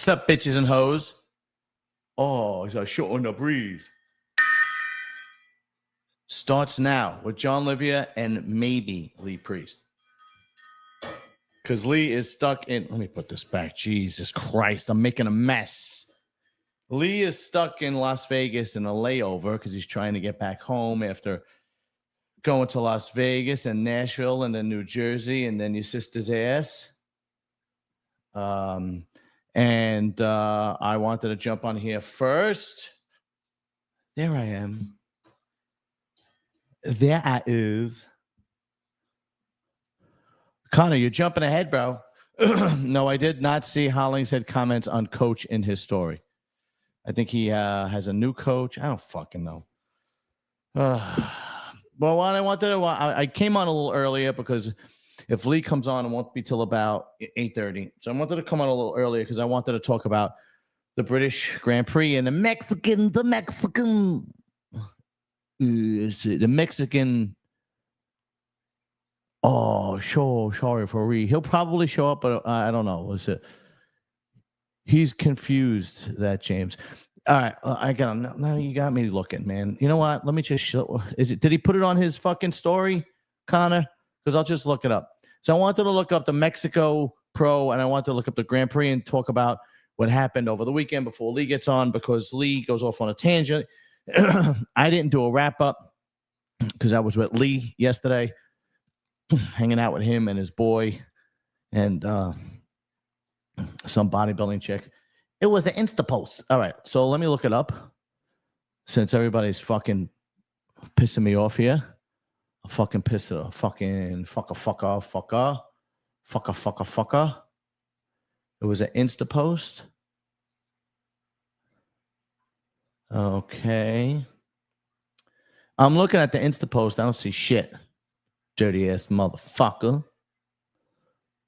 What's up, bitches and hoes? Oh, he's short on the breeze. Starts now with John Livia and maybe Lee Priest. Because Lee is stuck in... Let me put this back. Jesus Christ, I'm making a mess. Lee is stuck in Las Vegas in a layover because he's trying to get back home after going to Las Vegas and Nashville and then New Jersey and then your sister's ass. I wanted to jump on here first. There I am. There I is. Connor, you're jumping ahead, bro. No, I did not see Hollingshead comments on coach in his story. I think he has a new coach. I don't fucking know. Well, what I wanted to, I came on a little earlier because if Lee comes on, it won't be till about 8:30. So I wanted to come on a little earlier because I wanted to talk about the British Grand Prix and the Mexican. Oh, sorry for Lee. He'll probably show up, but I don't know. He's confused, that James. All right, I got him. Now you got me looking, man. You know what? Let me just show. Did he put it on his fucking story, Connor? Because I'll just look it up. So I wanted to look up the Mexico Pro, and I wanted to look up the Grand Prix and talk about what happened over the weekend before Lee gets on, because Lee goes off on a tangent. I didn't do a wrap up because I was with Lee yesterday, hanging out with him and his boy and some bodybuilding chick. It was an Insta post. All right, so let me look it up since everybody's fucking pissing me off here. I'm fucking pissed off. Fucking fucker. It was an Insta post. Okay. I'm looking at the Insta post. I don't see shit. Dirty ass motherfucker.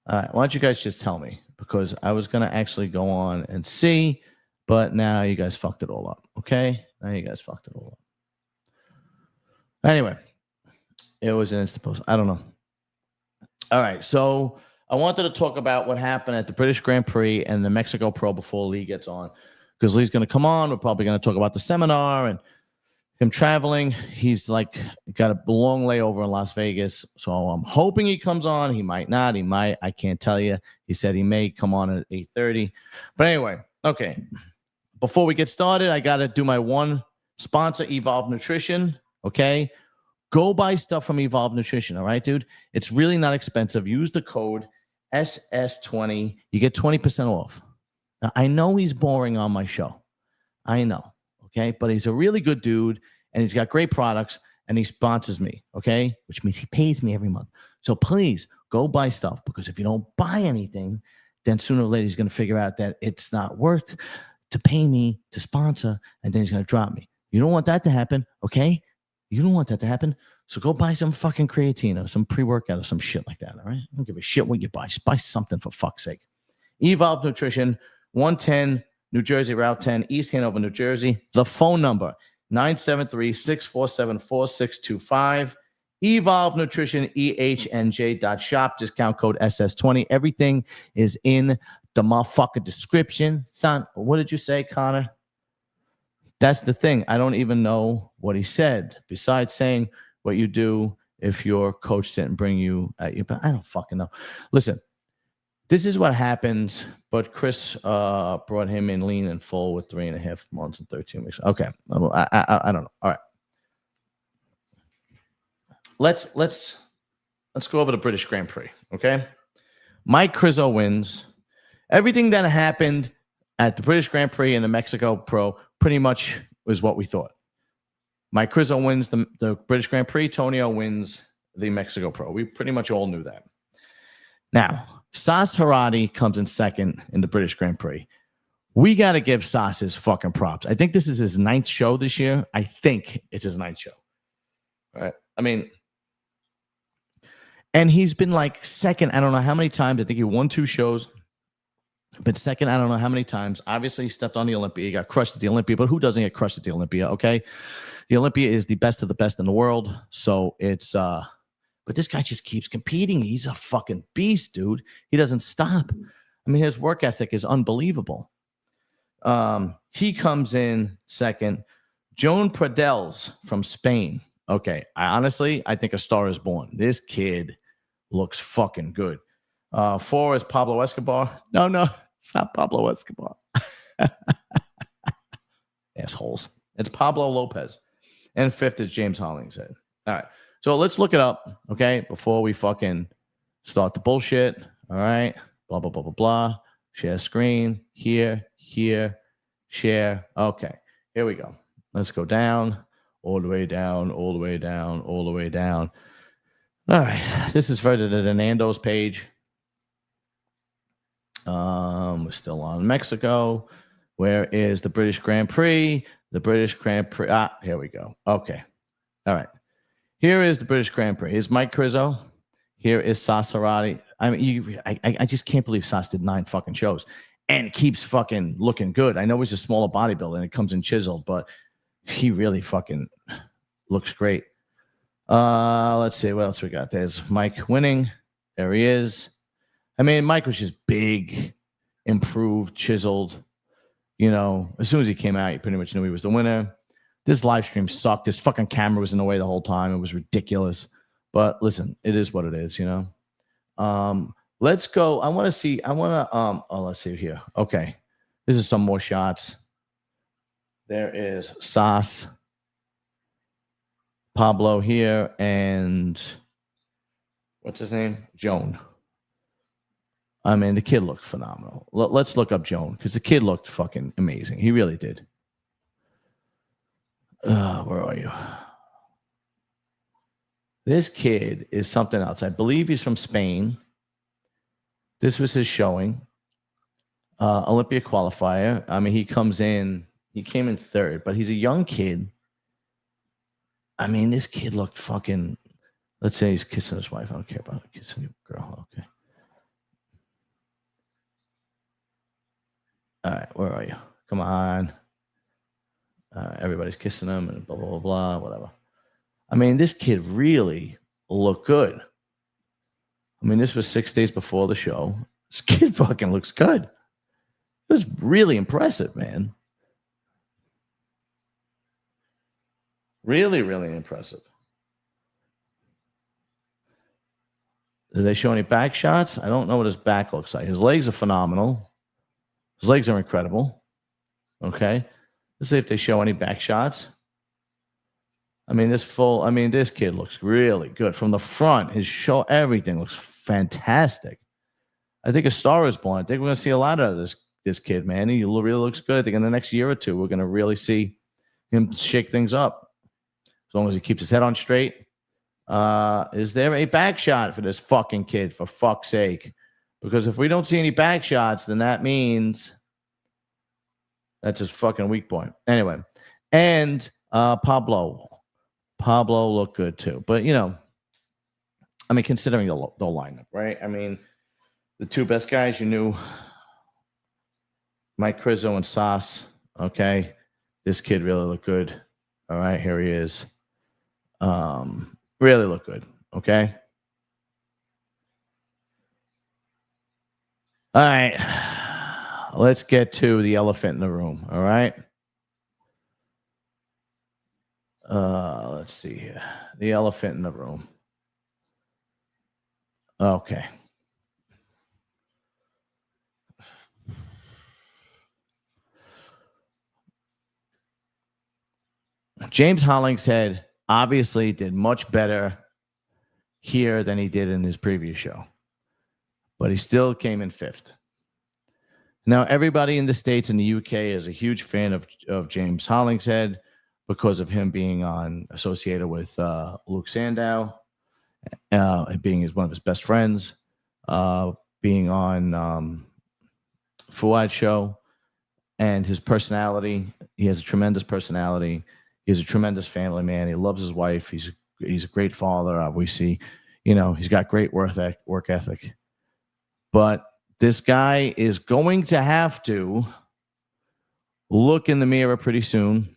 All right, why don't you guys just tell me? Because I was going to actually go on and see, but now you guys fucked it all up. Okay? Now you guys fucked it all up. Anyway, it was an Insta post. I don't know. All right, so I wanted to talk about what happened at the British Grand Prix and the Mexico Pro before Lee gets on, because Lee's going to come on. We're probably going to talk about the seminar and him traveling. He's like got a long layover in Las Vegas, so I'm hoping he comes on. He might not. He might. I can't tell you. He said he may come on at 8:30. But anyway, okay. Before we get started, I got to do my one sponsor, Evolve Nutrition. Okay, go buy stuff from Evolve Nutrition. All right, dude. It's really not expensive. Use the code SS20. You get 20% off. Now, I know he's boring on my show. I know. Okay, but he's a really good dude, and he's got great products, and he sponsors me, okay, which means he pays me every month. So please go buy stuff, because if you don't buy anything, then sooner or later he's going to figure out that it's not worth to pay me to sponsor, and then he's going to drop me. You don't want that to happen, okay? You don't want that to happen. So go buy some fucking creatine or some pre-workout or some shit like that, all right? I don't give a shit what you buy. Just buy something for fuck's sake. Evolve Nutrition, 110 New Jersey, Route 10, East Hanover, New Jersey. The phone number, 973-647-4625. Evolve Nutrition, EHNJ.shop. Discount code SS20. Everything is in the motherfucker description. Son, what did you say, Connor? That's the thing. I don't even know what he said, besides saying what you do if your coach didn't bring you at you. But I don't fucking know. Listen. This is what happens, but Chris brought him in lean and full with 3.5 months and 13 weeks. Okay, I don't know. All right, let's go over the British Grand Prix. Okay, Mike Krizo wins. Everything that happened at the British Grand Prix and the Mexico Pro pretty much was what we thought. Mike Krizo wins the British Grand Prix. Tonio wins the Mexico Pro. We pretty much all knew that. Now, Sas Harati comes in second in the British Grand Prix. We got to give Sas his fucking props. I think this is his 9th show this year. I think it's his 9th show. All right. I mean, and he's been like second, I don't know how many times. I think he won 2 shows. But second, I don't know how many times. Obviously, he stepped on the Olympia. He got crushed at the Olympia. But who doesn't get crushed at the Olympia, okay? The Olympia is the best of the best in the world. So it's but this guy just keeps competing. He's a fucking beast, dude. He doesn't stop. I mean, his work ethic is unbelievable. He comes in second. Joan Pradels from Spain. Okay, I think a star is born. This kid looks fucking good. 4 is Pablo Escobar. No, it's not Pablo Escobar. Assholes. It's Pablo Lopez. And 5th is James Hollingshead. All right. So let's look it up, okay, before we fucking start the bullshit. All right. Blah, blah, blah, blah, blah. Share screen. Here, share. Okay. Here we go. Let's go down, all the way down, all the way down, all the way down. All right. This is further to the Nando's page. We're still on Mexico. Where is the British Grand Prix? The British Grand Prix. Here we go. Okay. All right. Here is the British Grand Prix. Here's Mike Krizo. Here is Sasarati. I mean, I just can't believe Sas did 9 fucking shows and keeps fucking looking good. I know he's a smaller bodybuilder and it comes in chiseled, but he really fucking looks great. Let's see what else we got. There's Mike winning. There he is. I mean, Mike was just big, improved, chiseled. You know, as soon as he came out, you pretty much knew he was the winner. This live stream sucked. This fucking camera was in the way the whole time. It was ridiculous. But listen, it is what it is, you know. Let's go. Let's see here. Okay. This is some more shots. There is Sas, Pablo here, and what's his name? Joan. I mean, the kid looked phenomenal. Let's look up Joan because the kid looked fucking amazing. He really did. Where are you? This kid is something else. I believe he's from Spain. This was his showing. Olympia qualifier. I mean, he came in 3rd, but he's a young kid. I mean, this kid looked fucking, let's say he's kissing his wife. I don't care about kissing a girl. Okay. All right, where are you? Come on. Everybody's kissing him and blah, blah, blah, blah, whatever. I mean, this kid really looked good. I mean, this was 6 days before the show. This kid fucking looks good. It was really impressive, man. Really, really impressive. Did they show any back shots? I don't know what his back looks like. His legs are phenomenal. His legs are incredible. Okay. Let's see if they show any back shots. I mean, this kid looks really good. From the front, everything looks fantastic. I think a star is born. I think we're going to see a lot of this kid, man. He really looks good. I think in the next year or two, we're going to really see him shake things up. As long as he keeps his head on straight. Is there a back shot for this fucking kid, for fuck's sake? Because if we don't see any back shots, then that means that's his fucking weak point. Anyway, and Pablo looked good too. But, you know, I mean, considering the lineup, right? I mean, the 2 best guys you knew, Mike Krizo and Sas. Okay, this kid really looked good. All right, here he is. Really looked good. Okay. All right. Let's get to the elephant in the room. All right. Let's see here. The elephant in the room. Okay. James Hollingshead obviously did much better here than he did in his previous show, but he still came in 5th. Now, everybody in the States and the UK is a huge fan of James Hollingshead because of him being associated with Luke Sandow, being one of his best friends, being on Fuad's show, and his personality. He has a tremendous personality. He's a tremendous family man. He loves his wife. He's a great father. We see, you know, he's got great work ethic. But this guy is going to have to look in the mirror pretty soon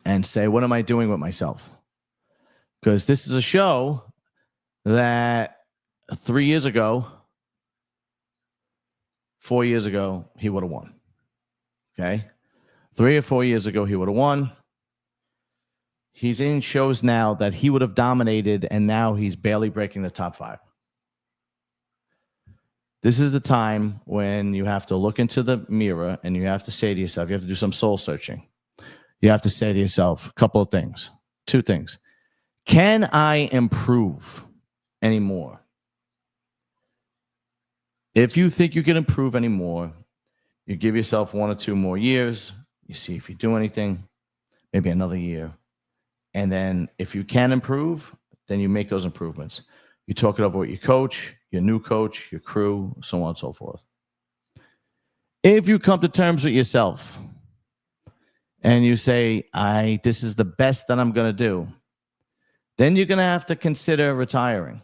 and say, what am I doing with myself? Because this is a show that 3 years ago, 4 years ago, he would have won. Okay. 3 or 4 years ago, he would have won. He's in shows now that he would have dominated, and now he's barely breaking the top 5. This is the time when you have to look into the mirror and you have to say to yourself, you have to do some soul searching. You have to say to yourself a couple of things, 2 things. Can I improve anymore? If you think you can improve anymore, you give yourself 1 or 2 more years. You see if you do anything, maybe another year. And then if you can improve, then you make those improvements. You talk it over with your coach, your new coach, your crew, so on and so forth. If you come to terms with yourself and you say, this is the best that I'm going to do, then you're going to have to consider retiring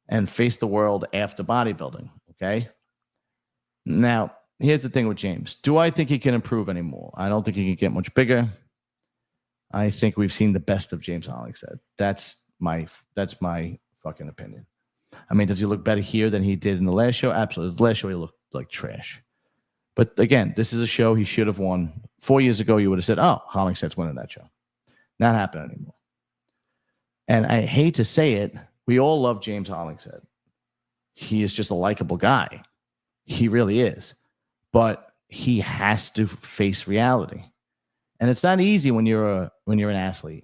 and face the world after bodybuilding, okay? Now, here's the thing with James. Do I think he can improve anymore? I don't think he can get much bigger. I think we've seen the best of James Hollingshead. That's my fucking opinion. I mean, does he look better here than he did in the last show? Absolutely. The last show, he looked like trash. But again, this is a show he should have won. 4 years ago, you would have said, oh, Hollingshead's winning that show. Not happening anymore. And I hate to say it, we all love James Hollingshead. He is just a likable guy. He really is. But he has to face reality. And it's not easy when you're an athlete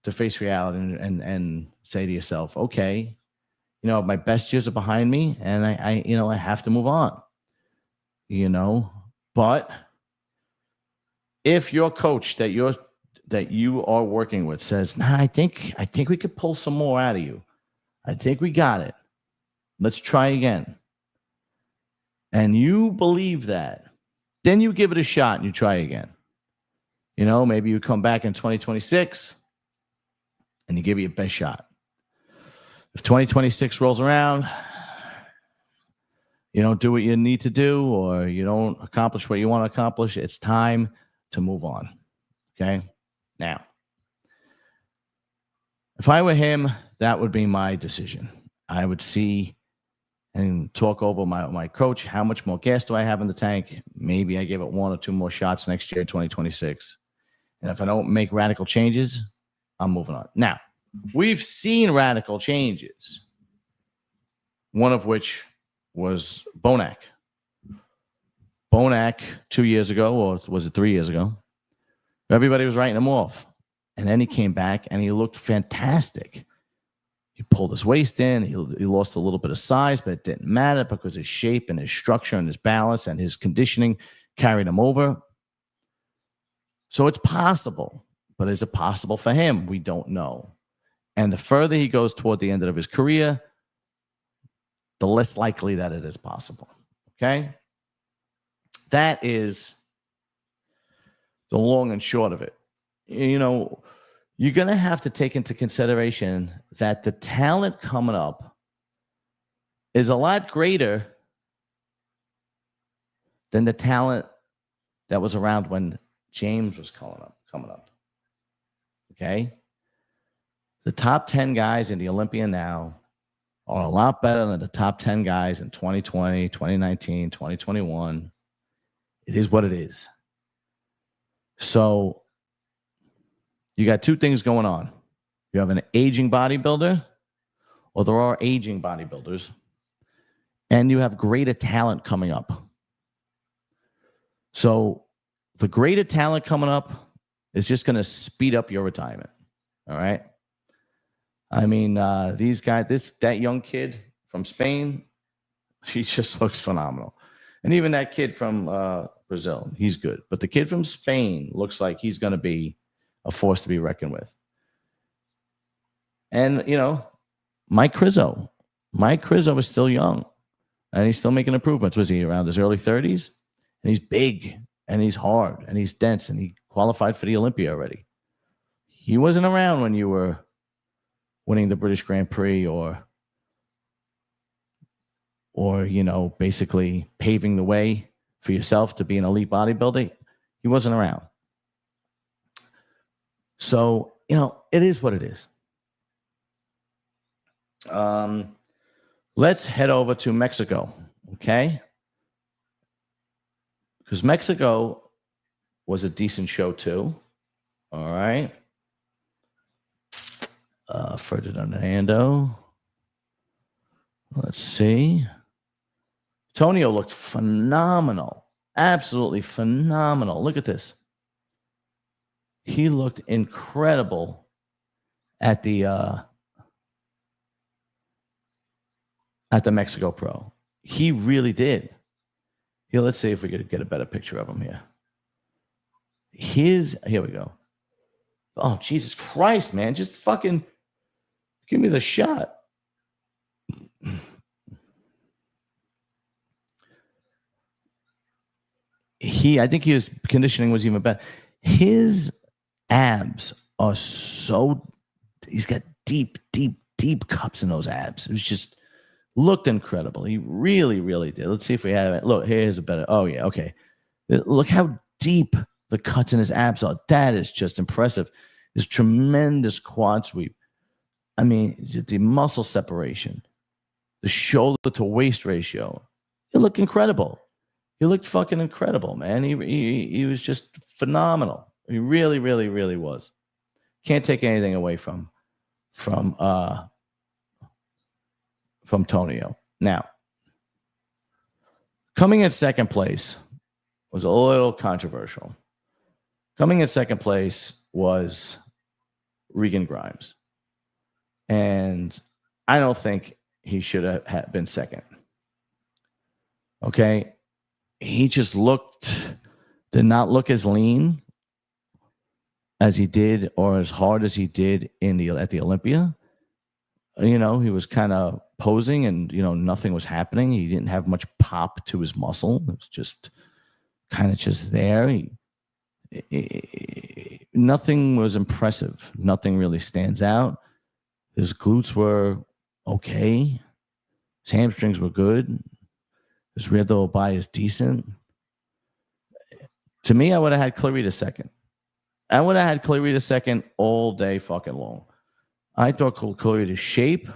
to face reality and say to yourself, okay, my best years are behind me and I have to move on. But if your coach that you are working with says, nah, I think we could pull some more out of you. I think we got it. Let's try again. And you believe that, then you give it a shot and you try again. Maybe you come back in 2026 and you give it your best shot. If 2026 rolls around, you don't do what you need to do, or you don't accomplish what you want to accomplish, it's time to move on. Okay? Now, if I were him, that would be my decision. I would see and talk over my coach. How much more gas do I have in the tank? Maybe I give it 1 or 2 more shots next year in 2026. And if I don't make radical changes, I'm moving on. Now, we've seen radical changes, one of which was Bonac. Bonac 2 years ago, or was it 3 years ago? Everybody was writing him off. And then he came back and he looked fantastic. He pulled his waist in. He lost a little bit of size, but it didn't matter because his shape and his structure and his balance and his conditioning carried him over. So it's possible, but is it possible for him? We don't know. And the further he goes toward the end of his career, the less likely that it is possible. Okay? That is the long and short of it. You're going to have to take into consideration that the talent coming up is a lot greater than the talent that was around when James was coming up. Okay? The top 10 guys in the Olympia now are a lot better than the top 10 guys in 2020, 2019, 2021. It is what it is. So you got 2 things going on. You have an aging bodybuilder, or there are aging bodybuilders, and you have greater talent coming up. So the greater talent coming up is just going to speed up your retirement. All right. I mean, these guys, that young kid from Spain, he just looks phenomenal. And even that kid from Brazil, he's good. But the kid from Spain looks like he's going to be a force to be reckoned with. And, Mike Krizo is still young, and he's still making improvements. Was he around his early 30s? And he's big, and he's hard, and he's dense, and he qualified for the Olympia already. He wasn't around when you were winning the British Grand Prix or basically paving the way for yourself to be an elite bodybuilder. He wasn't around. So, it is what it is. Let's head over to Mexico, okay? because Mexico was a decent show too. All right. Ferdinando. Let's see. Tonio looked phenomenal. Absolutely phenomenal. Look at this. He looked incredible at the Mexico Pro. He really did. Here, let's see if we could get a better picture of him here. Here we go. Oh, Jesus Christ, man. Just fucking give me the shot. I think his conditioning was even better. His abs are he's got deep, deep, deep cups in those abs. It was just looked incredible. He really, really did. Let's see if we have it. Look, here's a better. Oh, yeah. Okay. Look how deep the cuts in his abs are. That is just impressive. This tremendous quad sweep. I mean, the muscle separation, the shoulder to waist ratio. He looked incredible. He looked fucking incredible, man. He was just phenomenal. He really, really, really was. Can't take anything away from Tonio. Now, coming in second place was a little controversial. Coming in second place was Regan Grimes. And I don't think he should have been second. Okay? He just did not look as lean as he did or as hard as he did at the Olympia. You know, he was kind of posing and, you know, nothing was happening. He didn't have much pop to his muscle. It was just kind of just there. Nothing was impressive. Nothing really stands out. His glutes were okay. His hamstrings were good. His rear double bi is decent. To me, I would have had Clarita second. I would have had Clarita second all day fucking long. I thought Clarita's shape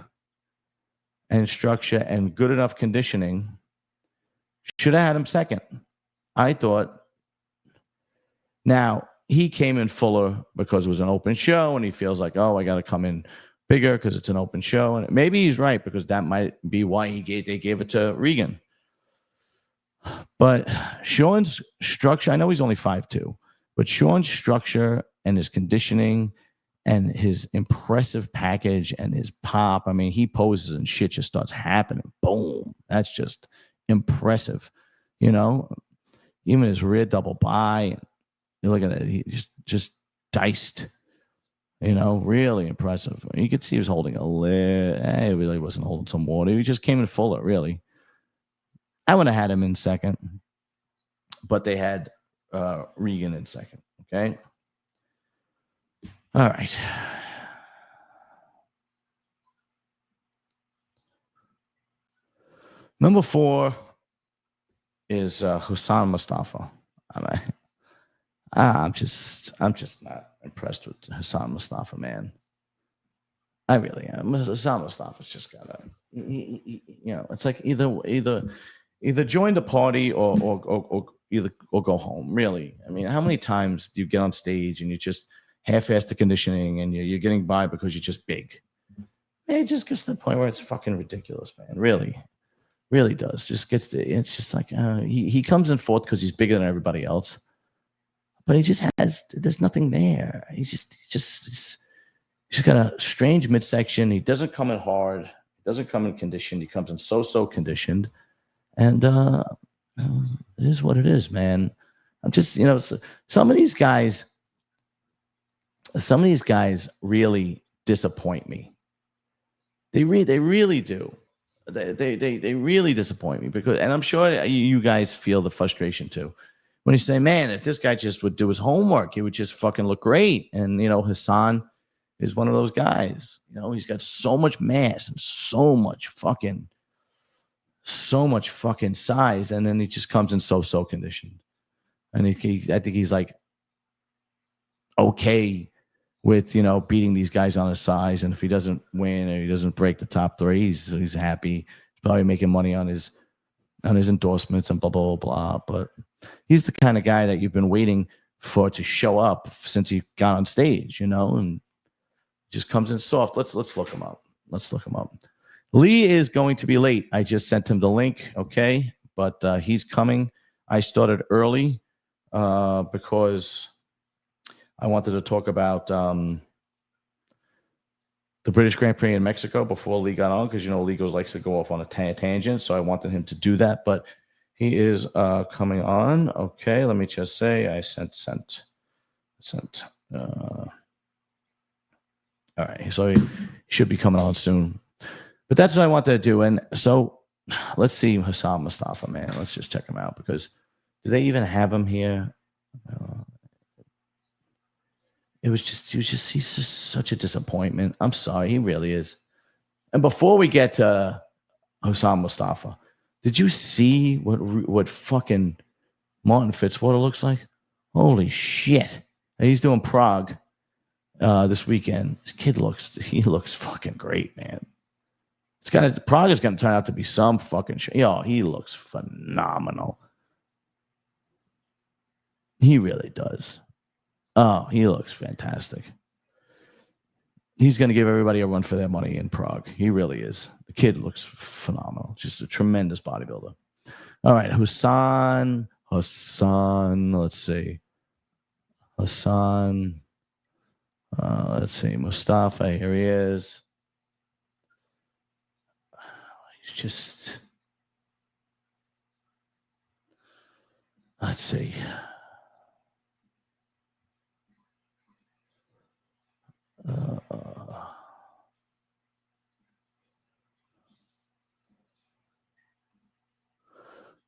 and structure and good enough conditioning should have had him second. I thought. Now, he came in fuller because it was an open show and he feels like, oh, I got to come in bigger because it's an open show. And maybe he's right because that might be why they gave it to Regan. But Sean's structure, I know he's only 5'2", but Sean's structure and his conditioning and his impressive package and his pop, I mean, he poses and shit just starts happening. Boom. That's just impressive. You know, even his rear double bi, you look at it, he's just diced. You know, really impressive. You could see he was holding he really wasn't holding some water. He just came in fuller, really. I would have had him in second, but they had Regan in second. Okay. All right. Number 4 is Hassan Mustafa. I'm just not impressed with Hassan Mustafa, man. I really am. Hassan Mustafa's just gotta, you know, it's like either join the party or go home. Really, I mean, how many times do you get on stage and you just half-ass the conditioning and you're getting by because you're just big? It just gets to the point where it's fucking ridiculous, man. Really, really does. Just gets to, it's just like he comes in fourth because he's bigger than everybody else, but there's nothing there. He's got a strange midsection. He doesn't come in hard. He doesn't come in conditioned. He comes in so conditioned. And it is what it is, man. I'm just, you know, some of these guys really disappoint me. They really do. They really disappoint me because, and I'm sure you guys feel the frustration too. When you say, man, if this guy just would do his homework, he would just fucking look great. And, you know, Hassan is one of those guys. You know, he's got so much mass and so much fucking size, and then he just comes in so conditioned. And I think he's like okay with, you know, beating these guys on his size, and if he doesn't win or he doesn't break the top 3, he's happy. He's probably making money on his on his endorsements and blah, blah, blah, blah. But he's the kind of guy that you've been waiting for to show up since he got on stage, and just comes in soft. Let's look him up. Let's look him up. Lee is going to be late. I just sent him the link, okay? But he's coming. I started early because I wanted to talk about the British Grand Prix in Mexico before Lee got on, because Lee likes to go off on a tangent, so I wanted him to do that. But he is coming on. Okay, let me just say I sent. All right, so he should be coming on soon. But that's what I wanted to do. And so let's see Hassan Mustafa, man. Let's just check him out, because do they even have him here? He's just such a disappointment. I'm sorry, he really is. And before we get to Hassan Mustafa, did you see what fucking Martin Fitzwater looks like? Holy shit. And he's doing Prague this weekend. This kid looks fucking great, man. Prague is gonna turn out to be some fucking shit. He looks phenomenal. He really does. Oh, he looks fantastic. He's going to give everybody a run for their money in Prague. He really is. The kid looks phenomenal. Just a tremendous bodybuilder. All right, Hassan. Let's see. Hassan. Let's see. Mustafa. Here he is. He's just. Let's see.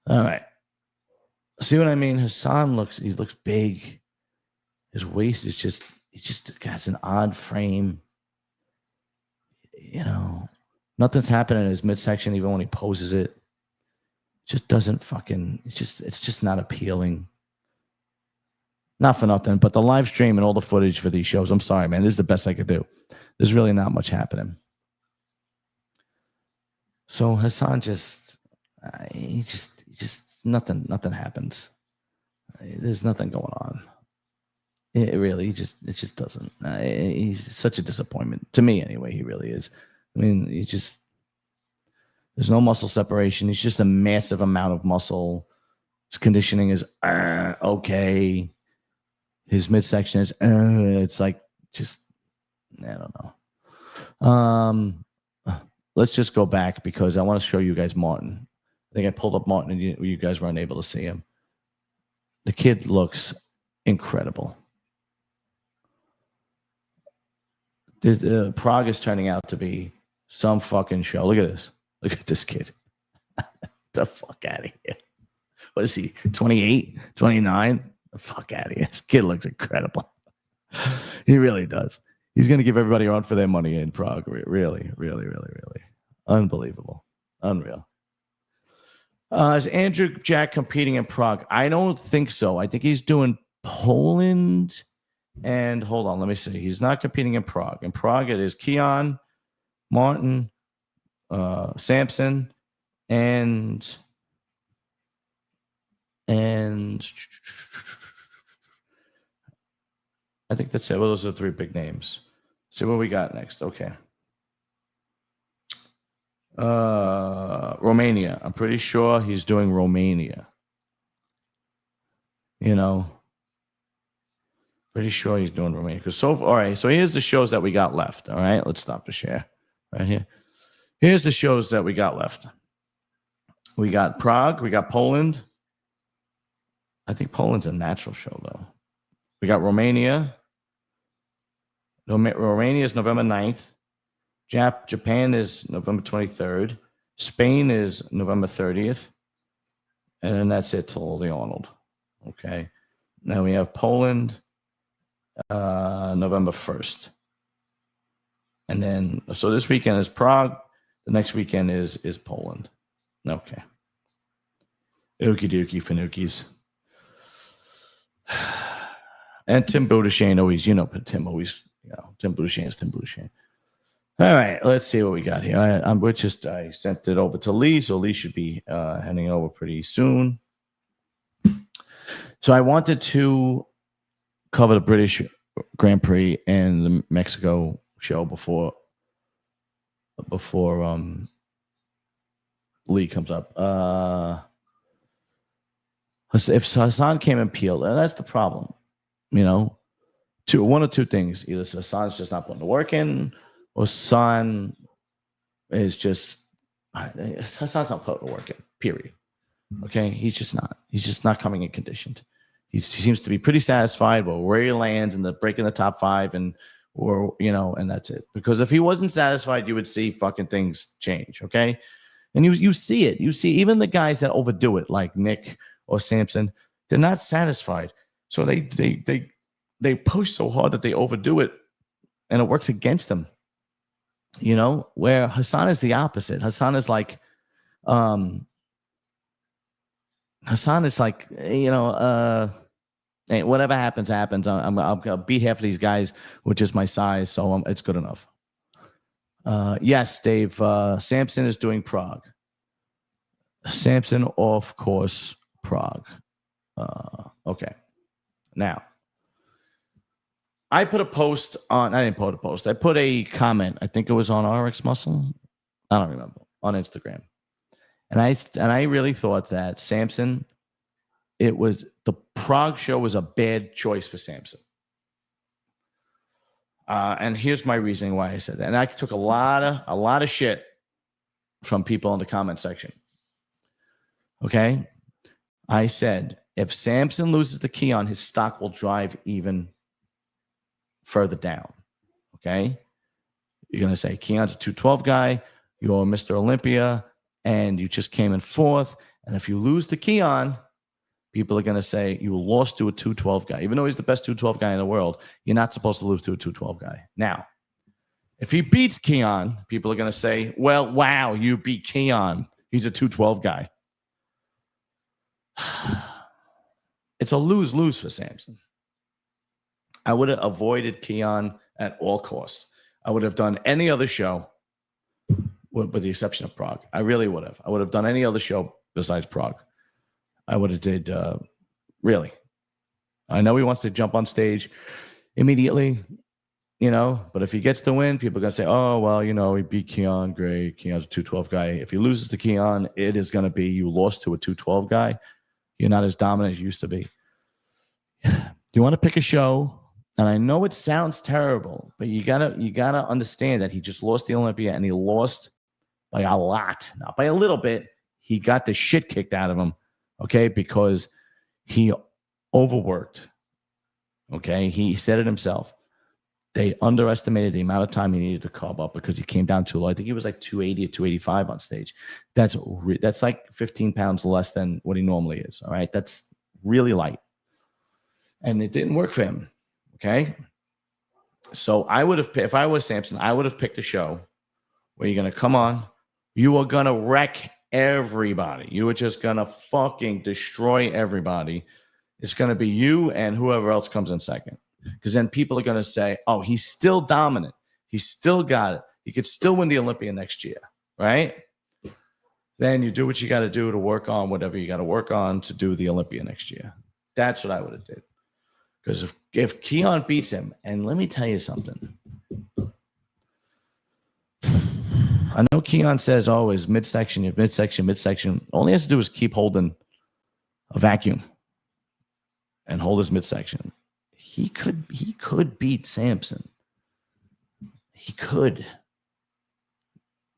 All right. See what I mean? Hassan looks big. His waist is he just got an odd frame. Nothing's happening in his midsection, even when he poses it. Just doesn't fucking, it's just not appealing. Not for nothing, but the live stream and all the footage for these shows, I'm sorry, man, this is the best I could do. There's really not much happening. So Hassan he just nothing happens. There's nothing going on. It just doesn't. He's such a disappointment to me, anyway. He really is. I mean, there's no muscle separation. He's just a massive amount of muscle. His conditioning is okay. His midsection is it's like just, I don't know. Let's just go back, because I want to show you guys Martin. I think I pulled up Martin and you guys weren't able to see him. The kid looks incredible. Prague is turning out to be some fucking show. Look at this. Look at this kid. The fuck out of here. What is he, 28, 29? The fuck out of here. This kid looks incredible. He really does. He's going to give everybody a run for their money in Prague. Really, really, really, really. Unbelievable. Unreal. Is Andrew Jack competing in Prague? I don't think so. I think he's doing Poland. And hold on, let me see. He's not competing in Prague. In Prague, it is Keon, Martin, Samson, and I think that's it. Well, those are the three big names. See what we got next. Okay. Romania. I'm pretty sure he's doing Romania. Pretty sure he's doing Romania. All right, so here's the shows that we got left. All right, let's stop the share right here. Here's the shows that we got left. We got Prague. We got Poland. I think Poland's a natural show, though. We got Romania. Romania is November 9th. Japan is November 23rd. Spain is November 30th. And then that's it till the Arnold. Okay. Now we have Poland, November 1st. And then, so this weekend is Prague. The next weekend is Poland. Okay. Okie dokie, Fanukis. And Tim Budashane always, Tim Budashane is Tim Budashane. All right, let's see what we got here. I sent it over to Lee, so Lee should be handing over pretty soon. So I wanted to cover the British Grand Prix and the Mexico show before Lee comes up. If Hassan came and peeled, and that's the problem, one of two things: either Hassan's just not putting the work in, or Hassan is just Hassan's not putting the work in. Period. Okay, he's just not coming in conditioned. He seems to be pretty satisfied with where he lands and the breaking the top 5 and that's it. Because if he wasn't satisfied, you would see fucking things change. Okay, and you see it. You see even the guys that overdo it, like Nick or Samson, they're not satisfied. So they push so hard that they overdo it, and it works against them. Where Hassan is the opposite. Hassan is like, hey, whatever happens. I'll beat half of these guys with just my size, so it's good enough. Yes, Dave. Samson is doing Prague. Samson off course Prague. Okay. Now, I put a post on. I didn't put a post. I put a comment. I think it was on RX Muscle. I don't remember, on Instagram. And I really thought that Samson, the Prague show was a bad choice for Samson. And here's my reasoning why I said that. And I took a lot of shit from people in the comment section. Okay? I said, if Samson loses the Keon, his stock will drive even further down. Okay? You're going to say, Keon's a 212 guy. You're Mr. Olympia. And you just came in 4th. And if you lose to Keon, people are going to say you lost to a 212 guy. Even though he's the best 212 guy in the world, you're not supposed to lose to a 212 guy. Now, if he beats Keon, people are going to say, well, wow, you beat Keon. He's a 212 guy. It's a lose-lose for Samson. I would have avoided Keon at all costs. I would have done any other show with the exception of Prague. I really would have. I would have done any other show besides Prague. I would have did, really. I know he wants to jump on stage immediately, but if he gets to win, people are going to say, oh, well, he beat Keon. Great. Keon's a 212 guy. If he loses to Keon, it is going to be you lost to a 212 guy. You're not as dominant as you used to be. You want to pick a show, and I know it sounds terrible, but you gotta understand that he just lost the Olympia, and he lost by a lot, not by a little bit. He got the shit kicked out of him, okay, because he overworked. Okay, he said it himself. They underestimated the amount of time he needed to carb up because he came down too low. I think he was like 280 or 285 on stage. That's like 15 pounds less than what he normally is. All right, that's really light, and it didn't work for him. Okay, so I would have, if I was Samson, I would have picked a show where you're gonna come on, you are gonna wreck everybody. You are just gonna fucking destroy everybody. It's gonna be you and whoever else comes in second. Because then people are going to say, oh, he's still dominant. He's still got it. He could still win the Olympia next year, right? Then you do what you got to do to work on whatever you got to work on to do the Olympia next year. That's what I would have did. Because if Keon beats him, and let me tell you something. I know Keon says always midsection. All he has to do is keep holding a vacuum and hold his midsection. He could beat Samson. He could.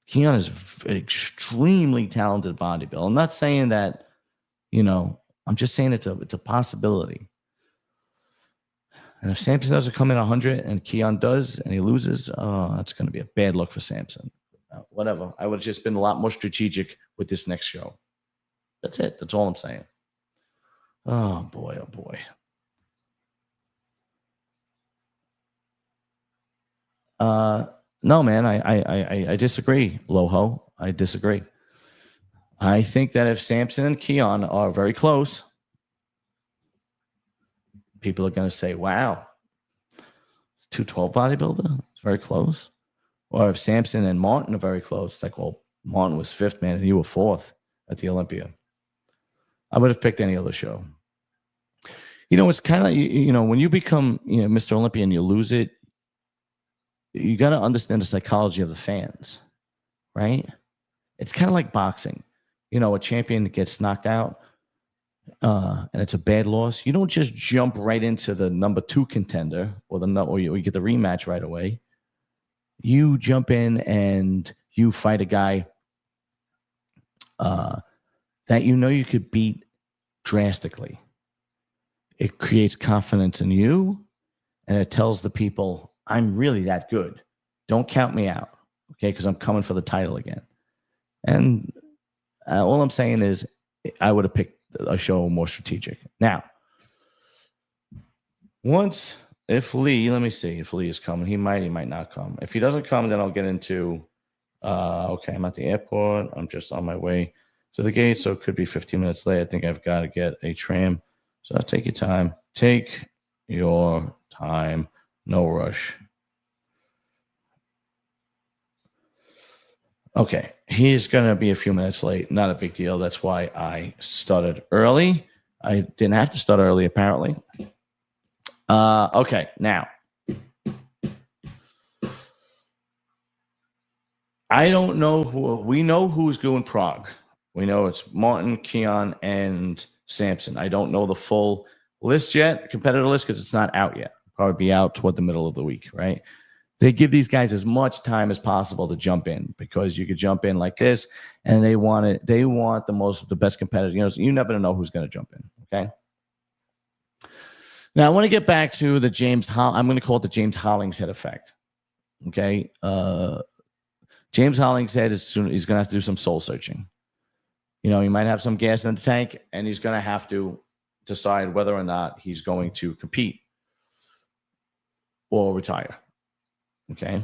Keon is an extremely talented bodybuilder. I'm not saying that, I'm just saying it's a possibility. And if Samson doesn't come in 100 and Keon does and he loses, that's going to be a bad look for Samson. Whatever. I would have just been a lot more strategic with this next show. That's it. That's all I'm saying. Oh, boy. Oh, boy. No, man, I disagree, Loho. I disagree. I think that if Samson and Keon are very close, people are going to say, wow, 212 bodybuilder, it's very close. Or if Samson and Martin are very close, it's like, well, Martin was fifth, man, and you were fourth at the Olympia. I would have picked any other show. It's kind of, when you become, Mr. Olympia and you lose it, you got to understand the psychology of the fans, right? It's kind of like boxing. A champion gets knocked out and it's a bad loss. You don't just jump right into the number 2 contender or you get the rematch right away. You jump in and you fight a guy that you could beat drastically. It creates confidence in you, and it tells the people, I'm really that good. Don't count me out, okay, because I'm coming for the title again. And all I'm saying is I would have picked a show more strategic. Now, if Lee, let me see if Lee is coming. He might not come. If he doesn't come, then I'll get into, okay, I'm at the airport. I'm just on my way to the gate, so it could be 15 minutes late. I think I've got to get a tram. So take your time. Take your time. No rush. Okay, he's going to be a few minutes late. Not a big deal. That's why I started early. I didn't have to start early, apparently. Okay, now. I don't know we know who's doing Prague. We know it's Martin, Keon, and Samson. I don't know the full list yet, competitor list, because it's not out yet. Probably be out toward the middle of the week, right? They give these guys as much time as possible to jump in, because you could jump in like this, and they want the best competitors. You never know who's going to jump in, okay? Now, I want to get back to the I'm going to call it the James Hollingshead effect, okay? James Hollingshead he's going to have to do some soul searching. He might have some gas in the tank, and he's going to have to decide whether or not he's going to compete or retire. Okay.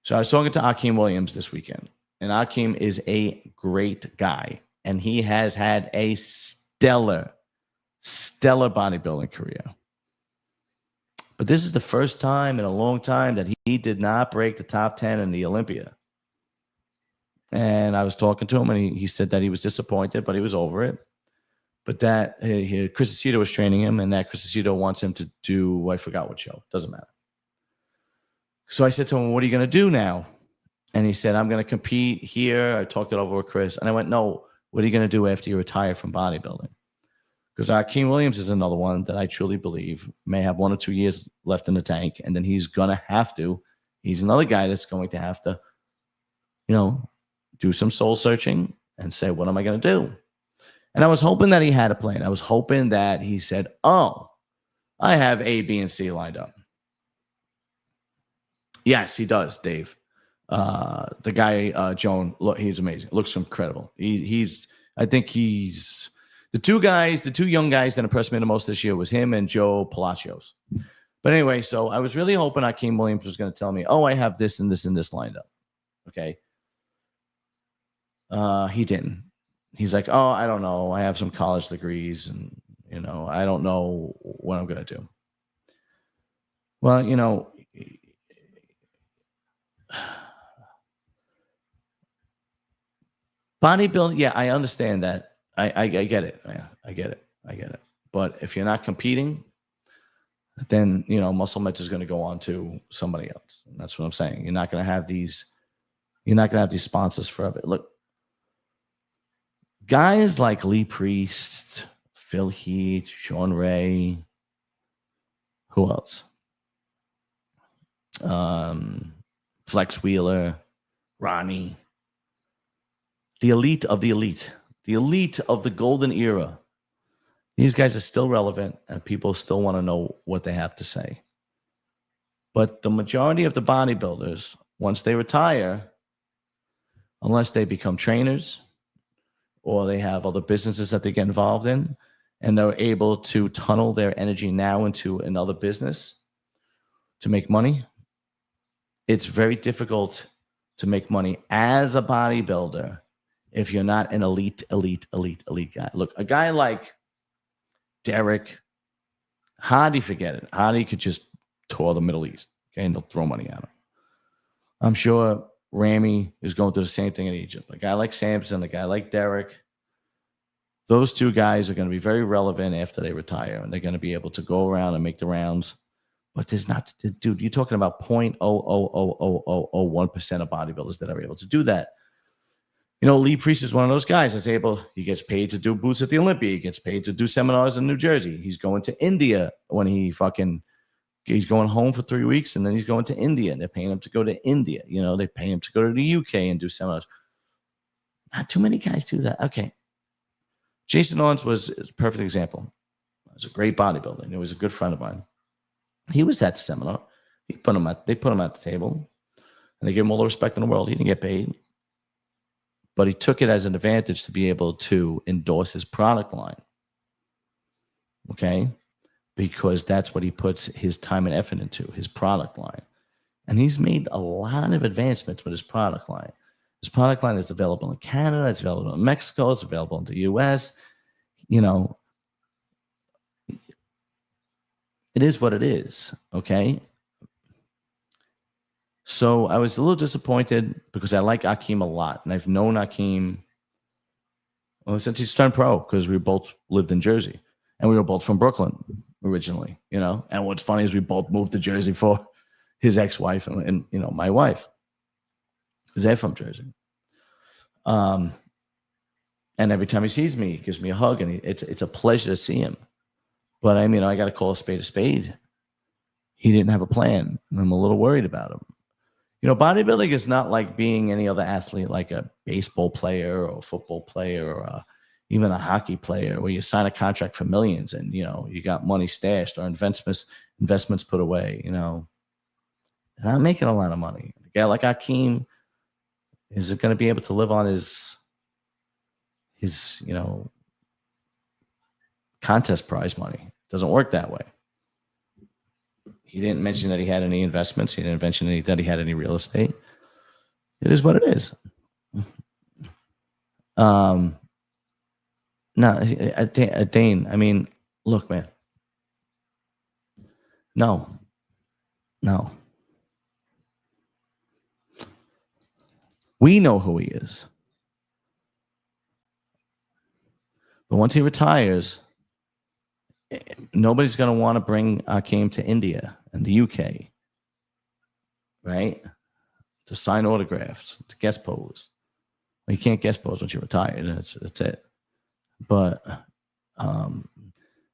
So I was talking to Akeem Williams this weekend, and Akeem is a great guy, and he has had a stellar bodybuilding career. But this is the first time in a long time that he did not break the top 10 in the Olympia. And I was talking to him, and he said that he was disappointed, but he was over it. But that Chris Aceto was training him, and that Chris Aceto wants him to do, I forgot what show. Doesn't matter. So I said to him, what are you going to do now? And he said, I'm going to compete here. I talked it over with Chris. And I went, no, what are you going to do after you retire from bodybuilding? Because Akeem Williams is another one that I truly believe may have 1 or 2 years left in the tank, and then he's going to have to. He's another guy that's going to have to, do some soul searching and say, what am I going to do? And I was hoping that he had a plan. I was hoping that he said, oh, I have A, B, and C lined up. Yes, he does, Dave. The guy, Joan, look, he's amazing. Looks incredible. I think he's the two young guys that impressed me the most this year was him and Joe Palacios. But anyway, so I was really hoping Akeem Williams was going to tell me, oh, I have this and this and this lined up. Okay. He didn't. He's like, oh, I don't know. I have some college degrees, and, I don't know what I'm going to do. Well, bodybuilding, yeah, I understand that. I get it. Yeah, I get it. But if you're not competing, then, Muscle Mitch is going to go on to somebody else. And that's what I'm saying. You're not going to have these sponsors forever. Look, guys like Lee Priest, Phil Heath, Sean Ray, who else? Flex Wheeler, Ronnie, the elite of the elite, the elite of the golden era. These guys are still relevant, and people still want to know what they have to say. But the majority of the bodybuilders, once they retire, unless they become trainers or they have other businesses that they get involved in, and they're able to tunnel their energy now into another business to make money, it's very difficult to make money as a bodybuilder if you're not an elite guy. Look, a guy like Derek, Hardy, forget it. Hardy could just tour the Middle East, okay, and they'll throw money at him. I'm sure Ramy is going through the same thing in Egypt. A guy like Samson, a guy like Derek, those two guys are going to be very relevant after they retire, and they're going to be able to go around and make the rounds. But there's not, dude, you're talking about 0.0000001% of bodybuilders that are able to do that. You know, Lee Priest is one of those guys that's able, he gets paid to do booths at the Olympia. He gets paid to do seminars in New Jersey. He's going to India when he's going home for 3 weeks, and then he's going to India, and they're paying him to go to India. You know, they pay him to go to the UK and do seminars. Not too many guys do that. Okay. Jason Owens was a perfect example. He was a great bodybuilder. He was a good friend of mine. He was at the seminar. They put him at the table, and they gave him all the respect in the world. He didn't get paid, but he took it as an advantage to be able to endorse his product line. Okay? Because that's what he puts his time and effort into, his product line. And he's made a lot of advancements with his product line. His product line is available in Canada, it's available in Mexico, it's available in the US. You know, it is what it is, okay? So I was a little disappointed because I like Akeem a lot, and I've known Akeem since he's turned pro, because we both lived in Jersey, and we were both from Brooklyn originally, you know. And what's funny is we both moved to Jersey for his ex-wife and you know, my wife, because they're from Jersey. And every time he sees me, he gives me a hug, and it's a pleasure to see him. But I mean, I got to call a spade a spade. He didn't have a plan, and I'm a little worried about him. You know, bodybuilding is not like being any other athlete, like a baseball player or a football player or even a hockey player, where you sign a contract for millions and, you know, you got money stashed or investments put away. You know, and I'm making a lot of money. A guy like Akeem is going to be able to live on his you know, contest prize money. It doesn't work that way. He didn't mention that he had any investments. He didn't mention that he had any real estate. It is what it is. No, Dane, I mean, look, man. No. We know who he is. But once he retires, nobody's going to want to bring Akeem to India and the UK, right? To sign autographs, to guest pose. Well, you can't guest pose once you're retired. That's it. But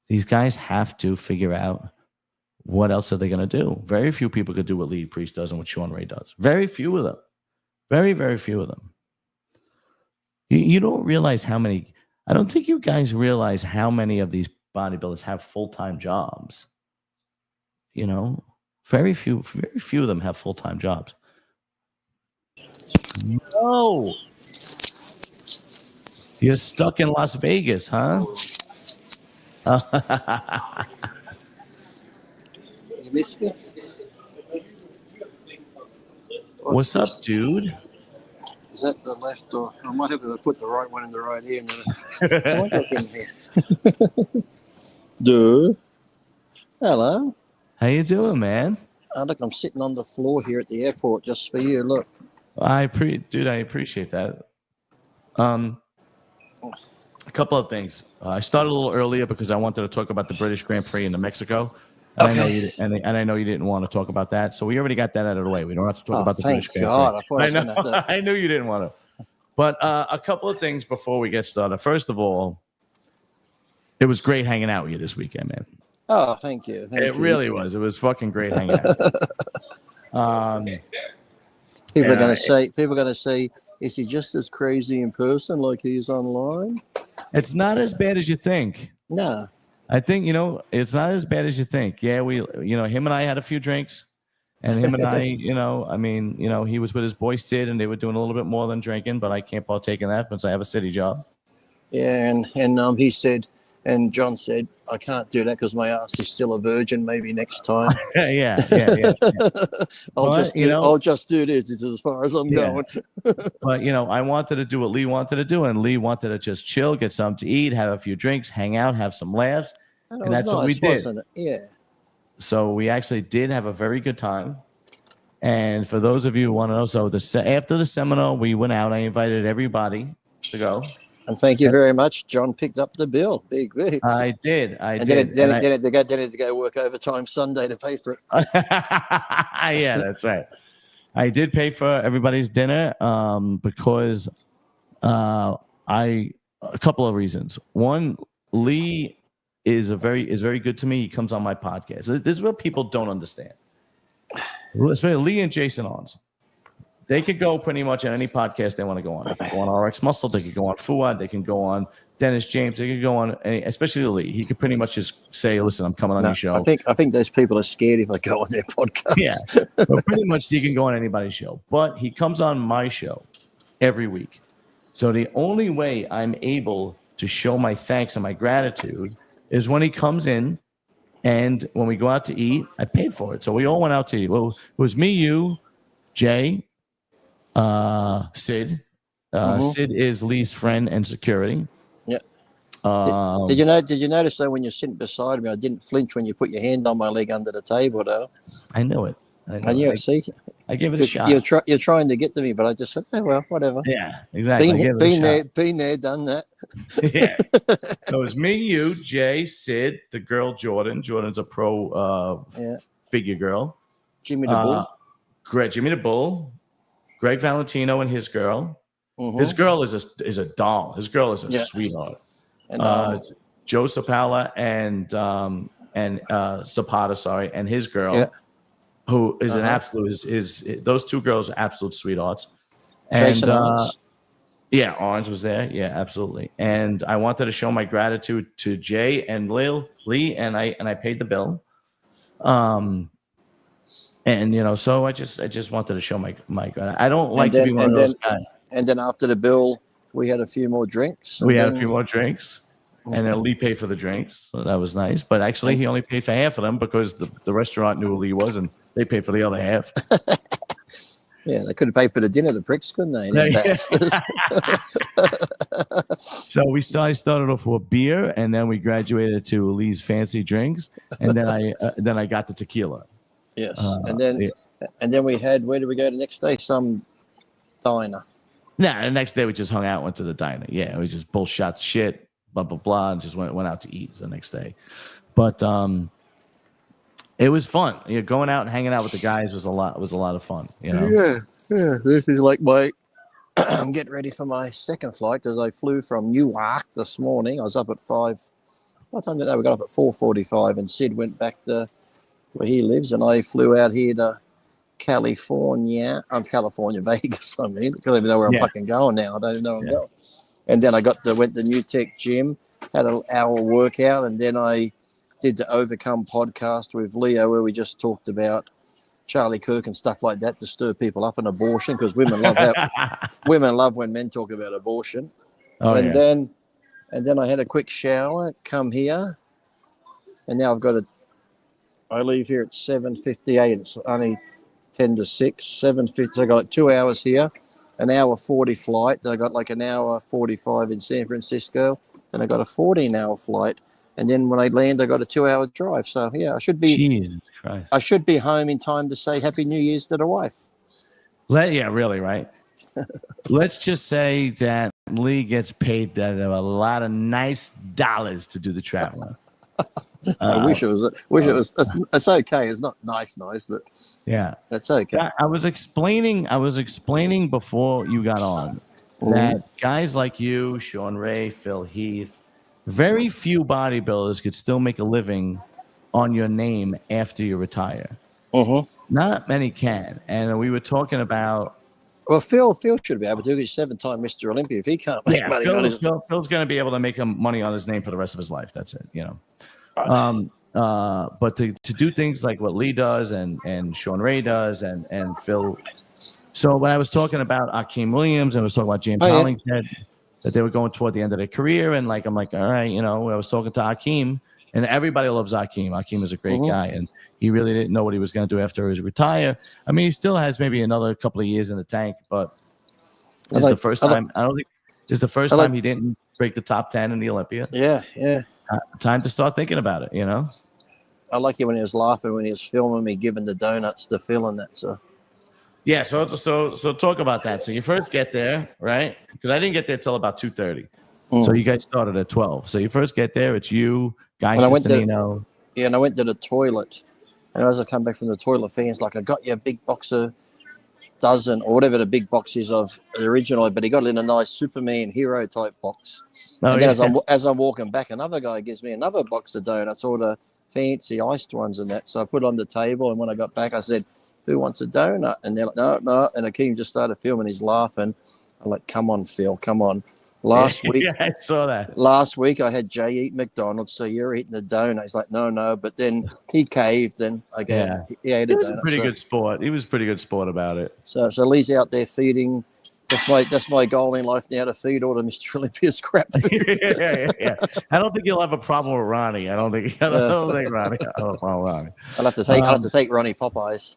these guys have to figure out what else are they going to do. Very few people could do what Lee Priest does and what Sean Ray does. Very few of them. Very, very few of them. You don't realize how many. I don't think you guys realize how many of these bodybuilders have full-time jobs. You know, very few of them have full-time jobs. No, you're stuck in Las Vegas, huh? You missed me? What's up, dude? Is that the left, or I might have to put the right one in the right ear? I might look in here. Dude. Hello. How you doing, man? Look, I'm sitting on the floor here at the airport just for you. Look. I appreciate that. A couple of things. I started a little earlier because I wanted to talk about the British Grand Prix in New Mexico. And Okay. I know you didn't want to talk about that, so we already got that out of the way. We don't have to talk about the British Grand God. Prix. I thought I was going to have to. I knew you didn't want to. But a couple of things before we get started. First of all, it was great hanging out with you this weekend, man. Oh, thank you. It really was. It was fucking great hanging out. People are going to say, is he just as crazy in person like he is online? It's not as bad as you think. No. I think, it's not as bad as you think. Yeah, him and I had a few drinks, and him and I, he was with his boy Sid, and they were doing a little bit more than drinking, but I can't partake in that since I have a city job. Yeah, and he said, and John said, I can't do that because my ass is still a virgin. Maybe next time. Yeah. I'll just do this. This is as far as I'm going. But I wanted to do what Lee wanted to do, and Lee wanted to just chill, get something to eat, have a few drinks, hang out, have some laughs, and that's what we did. Yeah. So we actually did have a very good time. And for those of you who want to know, so after the seminar, we went out. I invited everybody to go. And thank you very much. John picked up the bill. Big. I did. And then it to go work overtime Sunday to pay for it. Yeah, that's right. I did pay for everybody's dinner because a couple of reasons. One, Lee is very good to me. He comes on my podcast. This is what people don't understand. Especially Lee and Jason Ons. They could go pretty much on any podcast they want to go on. They can go on RX Muscle. They could go on Fuad. They can go on Dennis James. They could go on especially Lee. He could pretty much just say, "Listen, I'm coming on your show." I think those people are scared if I go on their podcast. Yeah, but pretty much he can go on anybody's show. But he comes on my show every week. So the only way I'm able to show my thanks and my gratitude is when he comes in, and when we go out to eat. I paid for it, so we all went out to eat. Well, it was me, you, Jay. Sid. Sid is Lee's friend and security. Yeah. Did you notice though when you're sitting beside me, I didn't flinch when you put your hand on my leg under the table though? I knew it. I knew it. See, I gave it a shot. You're trying to get to me, but I just said, oh well, whatever. Yeah, exactly. Been there, done that. Yeah. So it was me, you, Jay, Sid, the girl Jordan. Jordan's a pro figure girl. Jimmy the Bull. Great, Jimmy the Bull. Greg Valentino and his girl. Mm-hmm. His girl is a doll. His girl is a sweetheart. And Joe Zapala and Zapata, sorry, and his girl, who is an absolute is those two girls are absolute sweethearts. And Orange was there. Yeah, absolutely. And I wanted to show my gratitude to Jay and Lee, and I paid the bill. And so I just wanted to show my gratitude. I don't like to be one of those guys. And then after the bill, we had a few more drinks. And then Lee paid for the drinks, so that was nice. But actually, he only paid for half of them because the restaurant knew who Lee was, and they paid for the other half. Yeah, they could have paid for the dinner, the pricks, couldn't they? So I started off with beer, and then we graduated to Lee's fancy drinks, and then I got the tequila. Yes, and then we had, where did we go the next day? Some diner. Nah, the next day we just hung out, went to the diner. Yeah, we just both shot shit, blah blah blah, and just went out to eat the next day. But it was fun. Going out and hanging out with the guys was a lot of fun. Yeah. This is like I'm getting ready for my second flight because I flew from Newark this morning. I was up at 5. What time did we got up at 4:45, and Sid went back to where he lives, and I flew out here to California, Vegas. I mean, because I don't even know where I'm fucking going now. I don't even know where I'm going. And then I went to New Tech Gym, had an hour workout, and then I did the Overcome podcast with Leo, where we just talked about Charlie Kirk and stuff like that to stir people up in abortion, because women love when men talk about abortion. Then I had a quick shower, come here, and now I leave here at 7:58. It's only 10 to 6, 7:50. So I got 2 hours here, an hour 40 flight. Then I got like an hour 45 in San Francisco. Then I got a 14-hour flight. And then when I land, I got a 2-hour drive. So yeah, I should be. Jesus Christ. I should be home in time to say Happy New Year's to the wife. Yeah, really, right? Let's just say that Lee gets paid a lot of nice dollars to do the traveling. I wish it was. It's okay. It's not nice, but yeah, that's okay. I was explaining before you got on that guys like you, Sean Ray, Phil Heath, very few bodybuilders could still make a living on your name after you retire. Not many can. And we were talking about. Well, Phil should be able to. He's 7-time Mr. Olympia. If he can't make money on his name, Phil's going to be able to make money on his name for the rest of his life. That's it. But to do things like what Lee does and Sean Ray does and Phil. So when I was talking about Akeem Williams and I was talking about James Hollingshead, that they were going toward the end of their career, and I'm like, all right, I was talking to Akeem, and everybody loves Akeem. Akeem is a great guy, and he really didn't know what he was going to do after he retire. I mean, he still has maybe another couple of years in the tank, but this is the first time. I don't think this is the first time he didn't break the top 10 in the Olympia. Yeah. Time to start thinking about it, I like it when he was laughing when he was filming me giving the donuts to Phil and that. So Yeah, so talk about that. So you first get there, right? Because I didn't get there till about 2:30. So you guys started at 12. So you first get there. It's you, Guy And I went to Sistanino. and I went to the toilet, and as I come back from the toilet, fans like, I got you a big box of dozen or whatever the big box is of the original, but he got it in a nice Superman hero type box. Oh, And then yeah. as I'm walking back, another guy gives me another box of donuts, all the fancy iced ones and that. So I put it on the table, and when I got back, I said, "Who wants a donut?" And they're like, "No, no." And Akeem just started filming. He's laughing. I'm like, "Come on, Phil, come on." Last week, Yeah, I saw that. last week I had Jay eat McDonald's, so you're eating the donut. He's like, "No, no." But then he caved, and he ate a He was donut. a pretty good sport. He was a pretty good sport about it. So Lee's out there feeding. That's my goal in life now, to feed all the Mr. Olympia scrap food. yeah. I don't think you'll have a problem with Ronnie. I don't think Ronnie. I don't follow Ronnie. I'll have to take Ronnie Popeyes.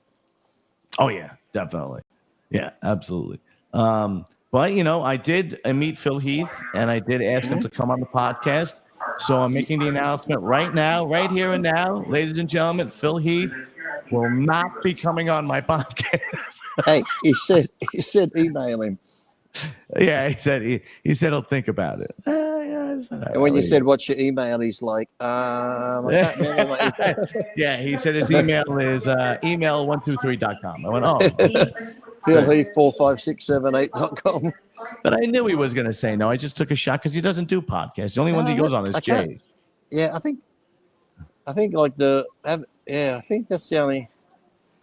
Oh yeah, definitely. Yeah, absolutely. But I did meet Phil Heath, and I did ask him to come on the podcast. So I'm making the announcement right now, right here and now, ladies and gentlemen. Phil Heath will not be coming on my podcast. Hey, he said email him. Yeah, he said he'll think about it. And when you said what's your email, he's like, I can't remember my yeah, he said his email is email123.com. I went, oh. PhilHeath4567.com. But I knew he was going to say no. I just took a shot because he doesn't do podcasts. The only one he goes on is Jay's. Yeah, I think like I think that's the only.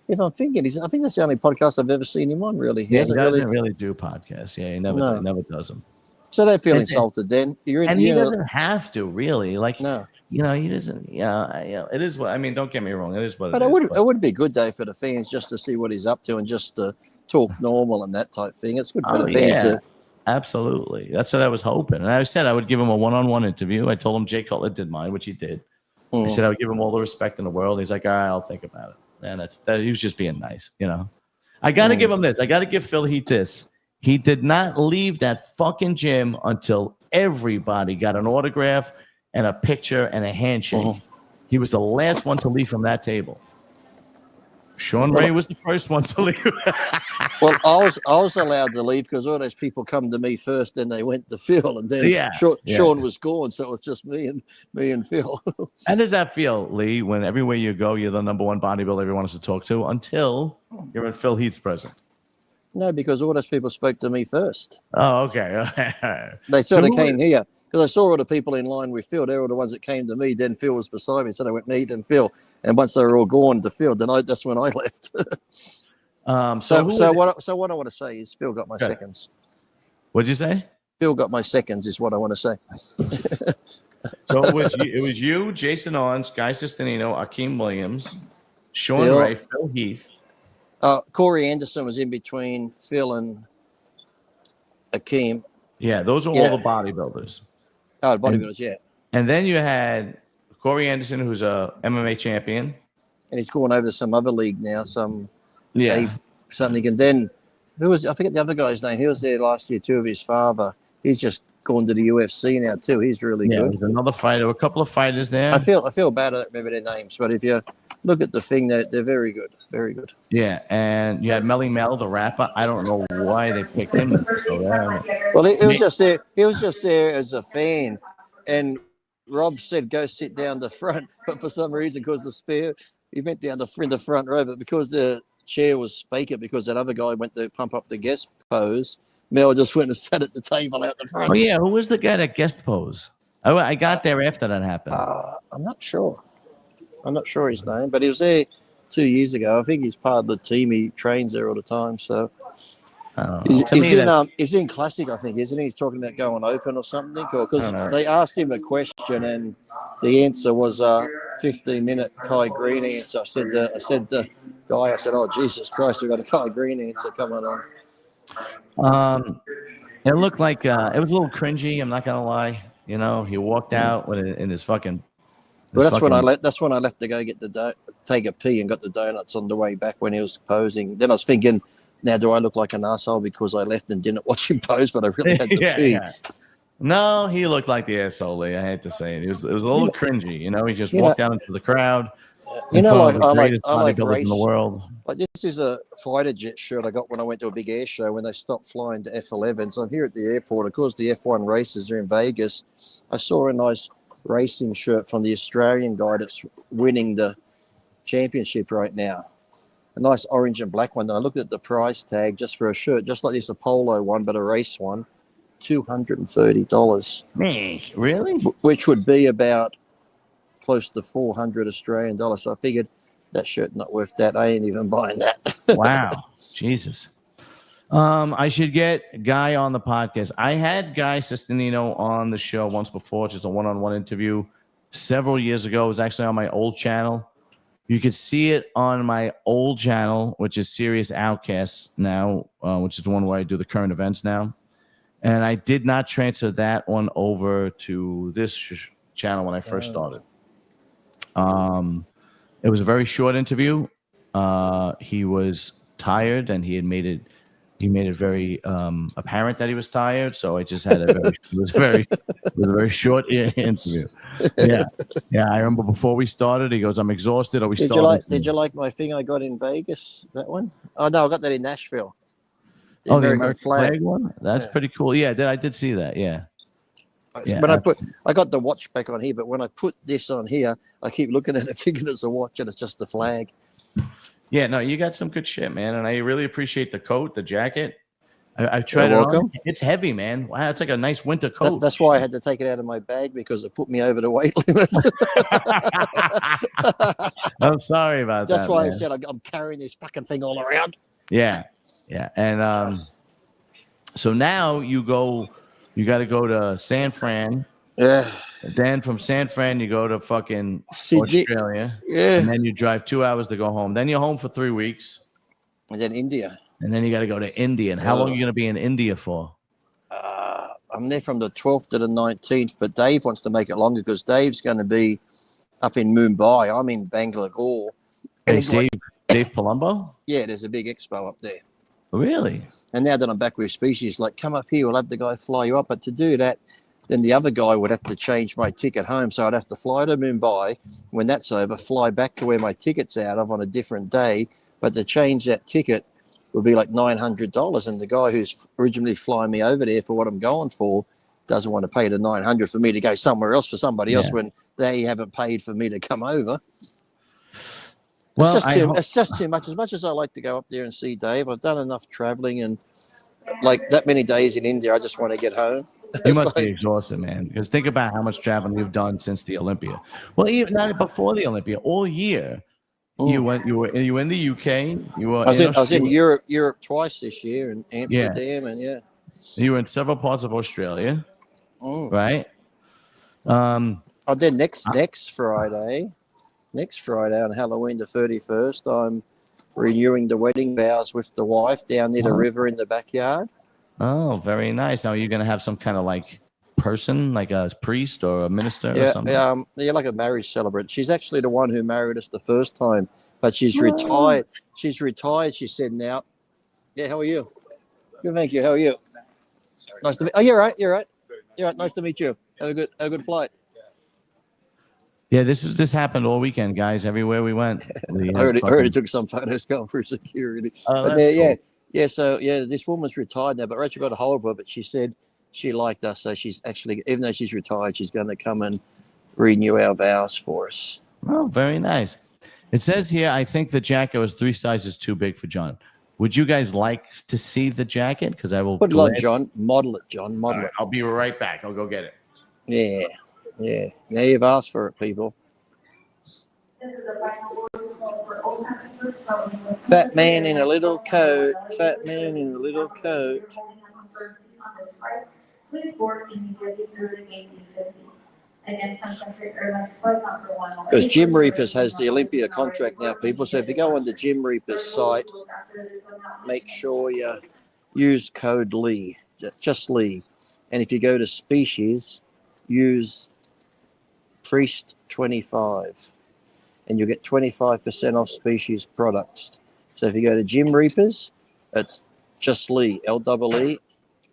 If I'm thinking, I think that's the only podcast I've ever seen him on. Really, he doesn't really do podcasts. Yeah, he never does them. So don't feel insulted. Then he doesn't have to really. Like no, he doesn't. It is what I mean. Don't get me wrong. It is what. But it would be a good day for the fans just to see what he's up to and just to talk normal and that type thing. It's good for the fans. Yeah. Absolutely. That's what I was hoping. And I said I would give him a one-on-one interview. I told him Jay Cutler did mine, which he did. I said I would give him all the respect in the world. He's like, all right, I'll think about it. And he was just being nice, I got to give him this. I got to give Phil Heath this. He did not leave that fucking gym until everybody got an autograph and a picture and a handshake. He was the last one to leave from that table. Sean Ray was the first one to leave. Well, I was allowed to leave because all those people come to me first, then they went to Phil, and then Sean was gone, so it was just me and Phil. How does that feel, Lee? When everywhere you go, you're the number one bodybuilder everyone wants to talk to until you're in Phil Heath's presence? No, because all those people spoke to me first. Oh, okay. They sort of came here. Because I saw all the people in line with Phil. They were the ones that came to me. Then Phil was beside me. So they went me, then Phil. And once they were all gone to Phil, that's when I left. So what I want to say is Phil got my seconds. What'd you say? Phil got my seconds is what I want to say. So it was you, Jason Owens, Guy Sistanino, Akeem Williams, Sean Ray, Phil Heath. Corey Anderson was in between Phil and Akeem. Yeah, those are all the bodybuilders. Oh, bodybuilders, yeah. And then you had Corey Anderson, who's a MMA champion. And he's going over to some other league now, something. And then, I forget the other guy's name. He was there last year too, of his father. He's just gone to the UFC now too. He's really good. There's another fighter, a couple of fighters there. I feel bad I don't remember their names, but if you look at the thing, they're very good. Very good. Yeah, and you had Melly Mel, the rapper. I don't know why they picked him. Well, he was just there. He was just there as a fan, and Rob said, "Go sit down the front." But for some reason, because the spare, he went down in the front row. But because the chair was vacant, because that other guy went to pump up the guest pose, Mel just went and sat at the table out the front. Oh yeah, who was the guy that guest pose? I got there after that happened. I'm not sure. I'm not sure his name, but he was there 2 years ago. I think he's part of the team. He trains there all the time. So he's in Classic, I think, isn't he? He's talking about going open or something. Because they asked him a question and the answer was a 15-minute Kai Green answer. I said the guy, oh, Jesus Christ, we've got a Kai Green answer coming on. It looked like it was a little cringy. I'm not gonna lie. He walked out in his fucking. Well, that's when I left. That's when I left to go get take a pee and got the donuts on the way back when he was posing. Then I was thinking, now do I look like an asshole because I left and didn't watch him pose, but I really had to pee. Yeah. No, he looked like the asshole. I hate to say it. It was a little cringy. He just walked out into the crowd. You in know, front like of the greatest I like bodybuilders in the race. world. Like this is a fighter jet shirt I got when I went to a big air show when they stopped flying to F11. So I'm here at the airport. Of course, the F1 races are in Vegas. I saw a nice racing shirt from the Australian guy that's winning the championship right now. A nice orange and black one. And I looked at the price tag just for a shirt, just like this, a polo one, but a race one, $230. Me, really? Which would be about close to 400 Australian dollars. So I figured that shirt not worth that. I ain't even buying that. Wow, Jesus. I should get Guy on the podcast. I had Guy Sesternino on the show once before, just a one-on-one interview several years ago. It was actually on my old channel. You could see it on my old channel, which is Serious Outcasts now, which is the one where I do the current events now. And I did not transfer that one over to this channel when I first started. It was a very short interview. He was tired, and he made it very apparent that he was tired. So I just had it was a very short interview. Yeah. I remember before we started, he goes, "I'm exhausted." Are we starting? Did you like my thing I got in Vegas? That one? Oh no, I got that in Nashville. The American flag one. That's pretty cool. Yeah, I did see that. Yeah. When I got the watch back on here, but when I put this on here, I keep looking at it thinking it's a watch and it's just a flag. Yeah, no, you got some good shit, man, and I really appreciate the coat, the jacket. I've tried You're it welcome. on. It's heavy, man. Wow, it's like a nice winter coat. That's why I had to take it out of my bag because it put me over the weight limit. I'm sorry about that. That's why man. I said I'm carrying this fucking thing all around. Yeah, and so now you got to go to San Fran. Yeah. Then from San Fran, you go to fucking Sydney. Australia. Yeah. And then you drive 2 hours to go home. Then you're home for 3 weeks. And then India. And then you got to go to India. And how long are you going to be in India for? I'm there from the 12th to the 19th, but Dave wants to make it longer because Dave's going to be up in Mumbai. I'm in Bangalore. Is Dave Palumbo? Yeah, there's a big expo up there. Really? And now that I'm back with Species, like, come up here, we'll have the guy fly you up. But to do that, then the other guy would have to change my ticket home. So I'd have to fly to Mumbai. When that's over, fly back to where my ticket's out of on a different day. But to change that ticket would be like $900. And the guy who's originally flying me over there for what I'm going for doesn't want to pay the $900 for me to go somewhere else for somebody else when they haven't paid for me to come over. Well, it's just too much. As much as I like to go up there and see Dave, I've done enough traveling, and like that many days in India, I just want to get home. You must be exhausted, man. Because think about how much traveling you've done since the Olympia. Well, even not before the Olympia, all year. You were in the UK. I was in Europe twice this year, in Amsterdam, and you were in several parts of Australia, right? Then next Friday on Halloween the 31st, I'm renewing the wedding vows with the wife down near the river in the backyard. Oh, very nice. Now, are you going to have some kind of like person, like a priest or a minister or something? Yeah, like a marriage celebrant. She's actually the one who married us the first time, but she's retired. She's retired, she said now. Yeah, how are you? Good, thank you. How are you? Nice to meet you. Oh, you're right. You're right. Nice to meet you. Have a good flight. Yeah, this happened all weekend, guys. Everywhere we went. I already took some photos going through security. Oh, but cool. So this woman's retired now, but Rachel got a hold of her, but she said she liked us, so she's actually, even though she's retired, she's going to come and renew our vows for us. Oh, very nice. It says here, I think the jacket was 3 sizes too big for John. Would you guys like to see the jacket? Because I will. Good luck, John. Model it, John. Model it. I'll be right back. I'll go get it. Yeah. Now you've asked for it, people. Fat man in a little coat. Fat man in a little coat. Because Jim Reapers has the Olympia contract now, people. So if you go on the Jim Reapers site, make sure you use code Lee, just Lee. And if you go to Species, use Priest 25, and you'll get 25% off Species products. So if you go to Jim Reapers, it's just Lee, L-E-E,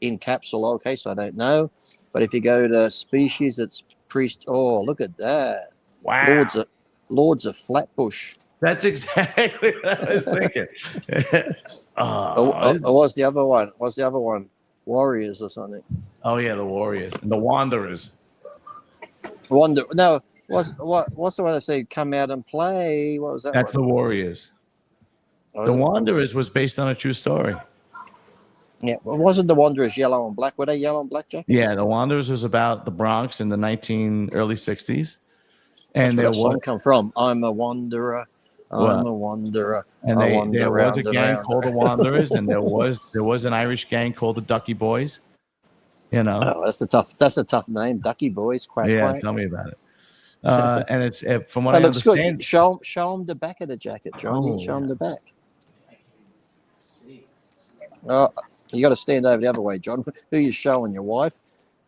in caps or lowercase, I don't know. But if you go to Species, it's Priest. Oh, look at that. Wow. Lords of Flatbush. That's exactly what I was thinking. What's the other one? What's the other one? Warriors or something. Oh yeah, the Warriors and the Wanderers. No, what's the one that said come out and play? What was that? That's one? the Warriors. Oh, The Wanderers was based on a true story. Yeah, well, wasn't the Wanderers yellow and black? Were they yellow and black jackets? Yeah, the Wanderers was about the Bronx in the early 60s. And And where there that song was come from? I'm a wanderer. I'm a wanderer. and I there wander was round a and gang round. called the Wanderers, and there was an Irish gang called the Ducky Boys. You know. Oh, that's a tough name, Ducky Boys. Quack Yeah, quack. tell me about it. And it's from what That I looks understand. good. Show them the back of the jacket, John. Oh, Show them the back. Oh, you got to stand over the other way, John. Who you showing? Your wife?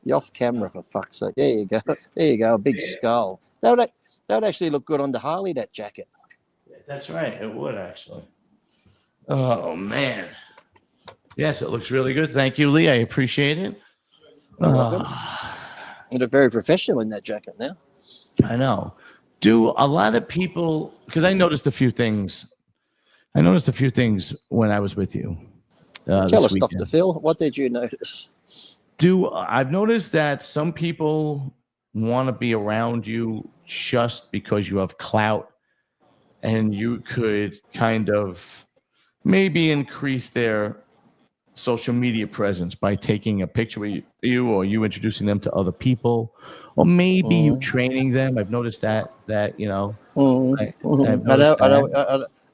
You're off camera, for fuck's sake. There you go. There you go. A big skull. That would actually look good on the Harley, that jacket. That's right. It would actually. Oh man. Yes, it looks really good. Thank you, Lee. I appreciate it. You look very professional in that jacket now. I know. Do a lot of people? Because I noticed a few things. I noticed a few things when I was with you. Tell us, Dr. Phil, what did you notice? I've noticed that some people want to be around you just because you have clout, and you could kind of maybe increase their social media presence by taking a picture with you, or you introducing them to other people, or maybe you training them. I've noticed that you know.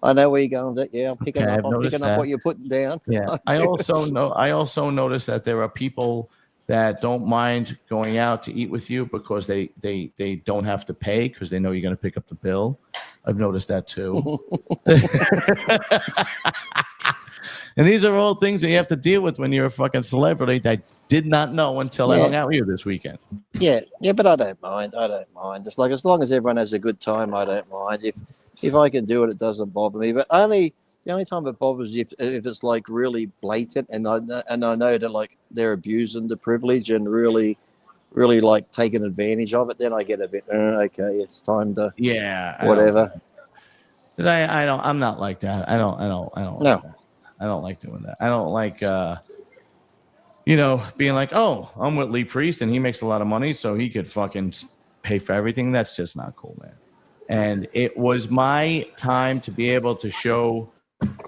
I know where you're going with it. Yeah, I'm picking up what you're putting down. Yeah. I also noticed that there are people that don't mind going out to eat with you because they don't have to pay because they know you're going to pick up the bill. I've noticed that too. And these are all things that you have to deal with when you're a fucking celebrity that I did not know until I hung out with you this weekend. Yeah, but I don't mind. Just like as long as everyone has a good time, I don't mind. If I can do it, it doesn't bother me. But the only time it bothers you if it's like really blatant, and I know that like they're abusing the privilege and really like taking advantage of it. Then I get a bit okay. It's time to whatever. Because I'm not like that. I don't. No. Like that. I don't like doing that. I don't like, being like, oh, I'm with Lee Priest and he makes a lot of money, so he could fucking pay for everything. That's just not cool, man. And it was my time to be able to show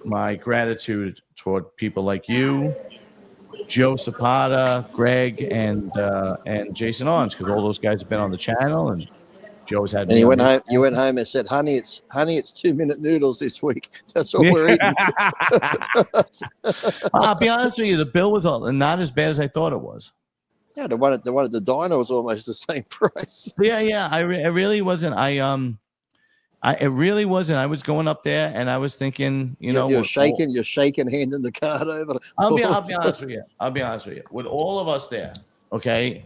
my gratitude toward people like you, Joe Zapata, Greg, and Jason Owens, because all those guys have been on the channel, and Joe's had. And you went home and said, "Honey, it's 2-minute noodles this week. That's all we're eating." I'll be honest with you, the bill was not as bad as I thought it was. Yeah, the one at the diner was almost the same price. Yeah. It really wasn't. It really wasn't. I was going up there and I was thinking, you're shaking, handing the card over. I'll be honest with you. With all of us there, okay.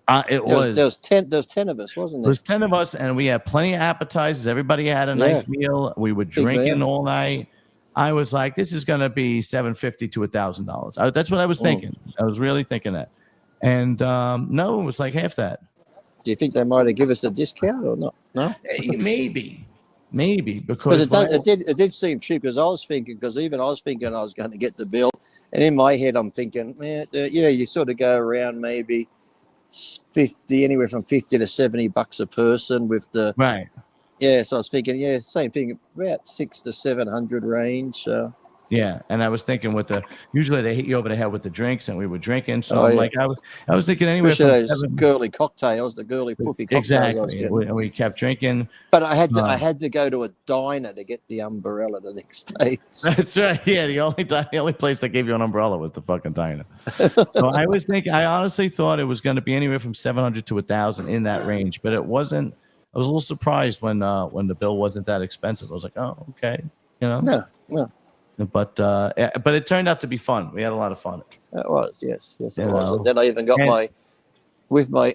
There was 10 of us, wasn't there? There was 10 of us, and we had plenty of appetizers. Everybody had a nice meal. We were drinking all night. I was like, this is going to be $750 to $1,000. That's what I was thinking. I was really thinking that. And no, it was like half that. Do you think they might have given us a discount or not? No? Maybe because it did seem cheap because I was thinking I was going to get the bill, and in my head I'm thinking, you sort of go around maybe anywhere from $50 to $70 a person with the right. Yeah, so I was thinking, same thing, about $600 to $700 range. Yeah, and I was thinking usually they hit you over the head with the drinks, and we were drinking. So I was thinking anyway. Especially those girly cocktails, the girly puffy cocktails. Exactly, we kept drinking. But I had to go to a diner to get the umbrella the next day. That's right. Yeah, the only place that gave you an umbrella was the fucking diner. So I honestly thought it was going to be anywhere from $700 to $1,000 in that range, but it wasn't. I was a little surprised when the bill wasn't that expensive. I was like, oh, okay, No. But it turned out to be fun. We had a lot of fun. It was, yes, it was. And then I even got my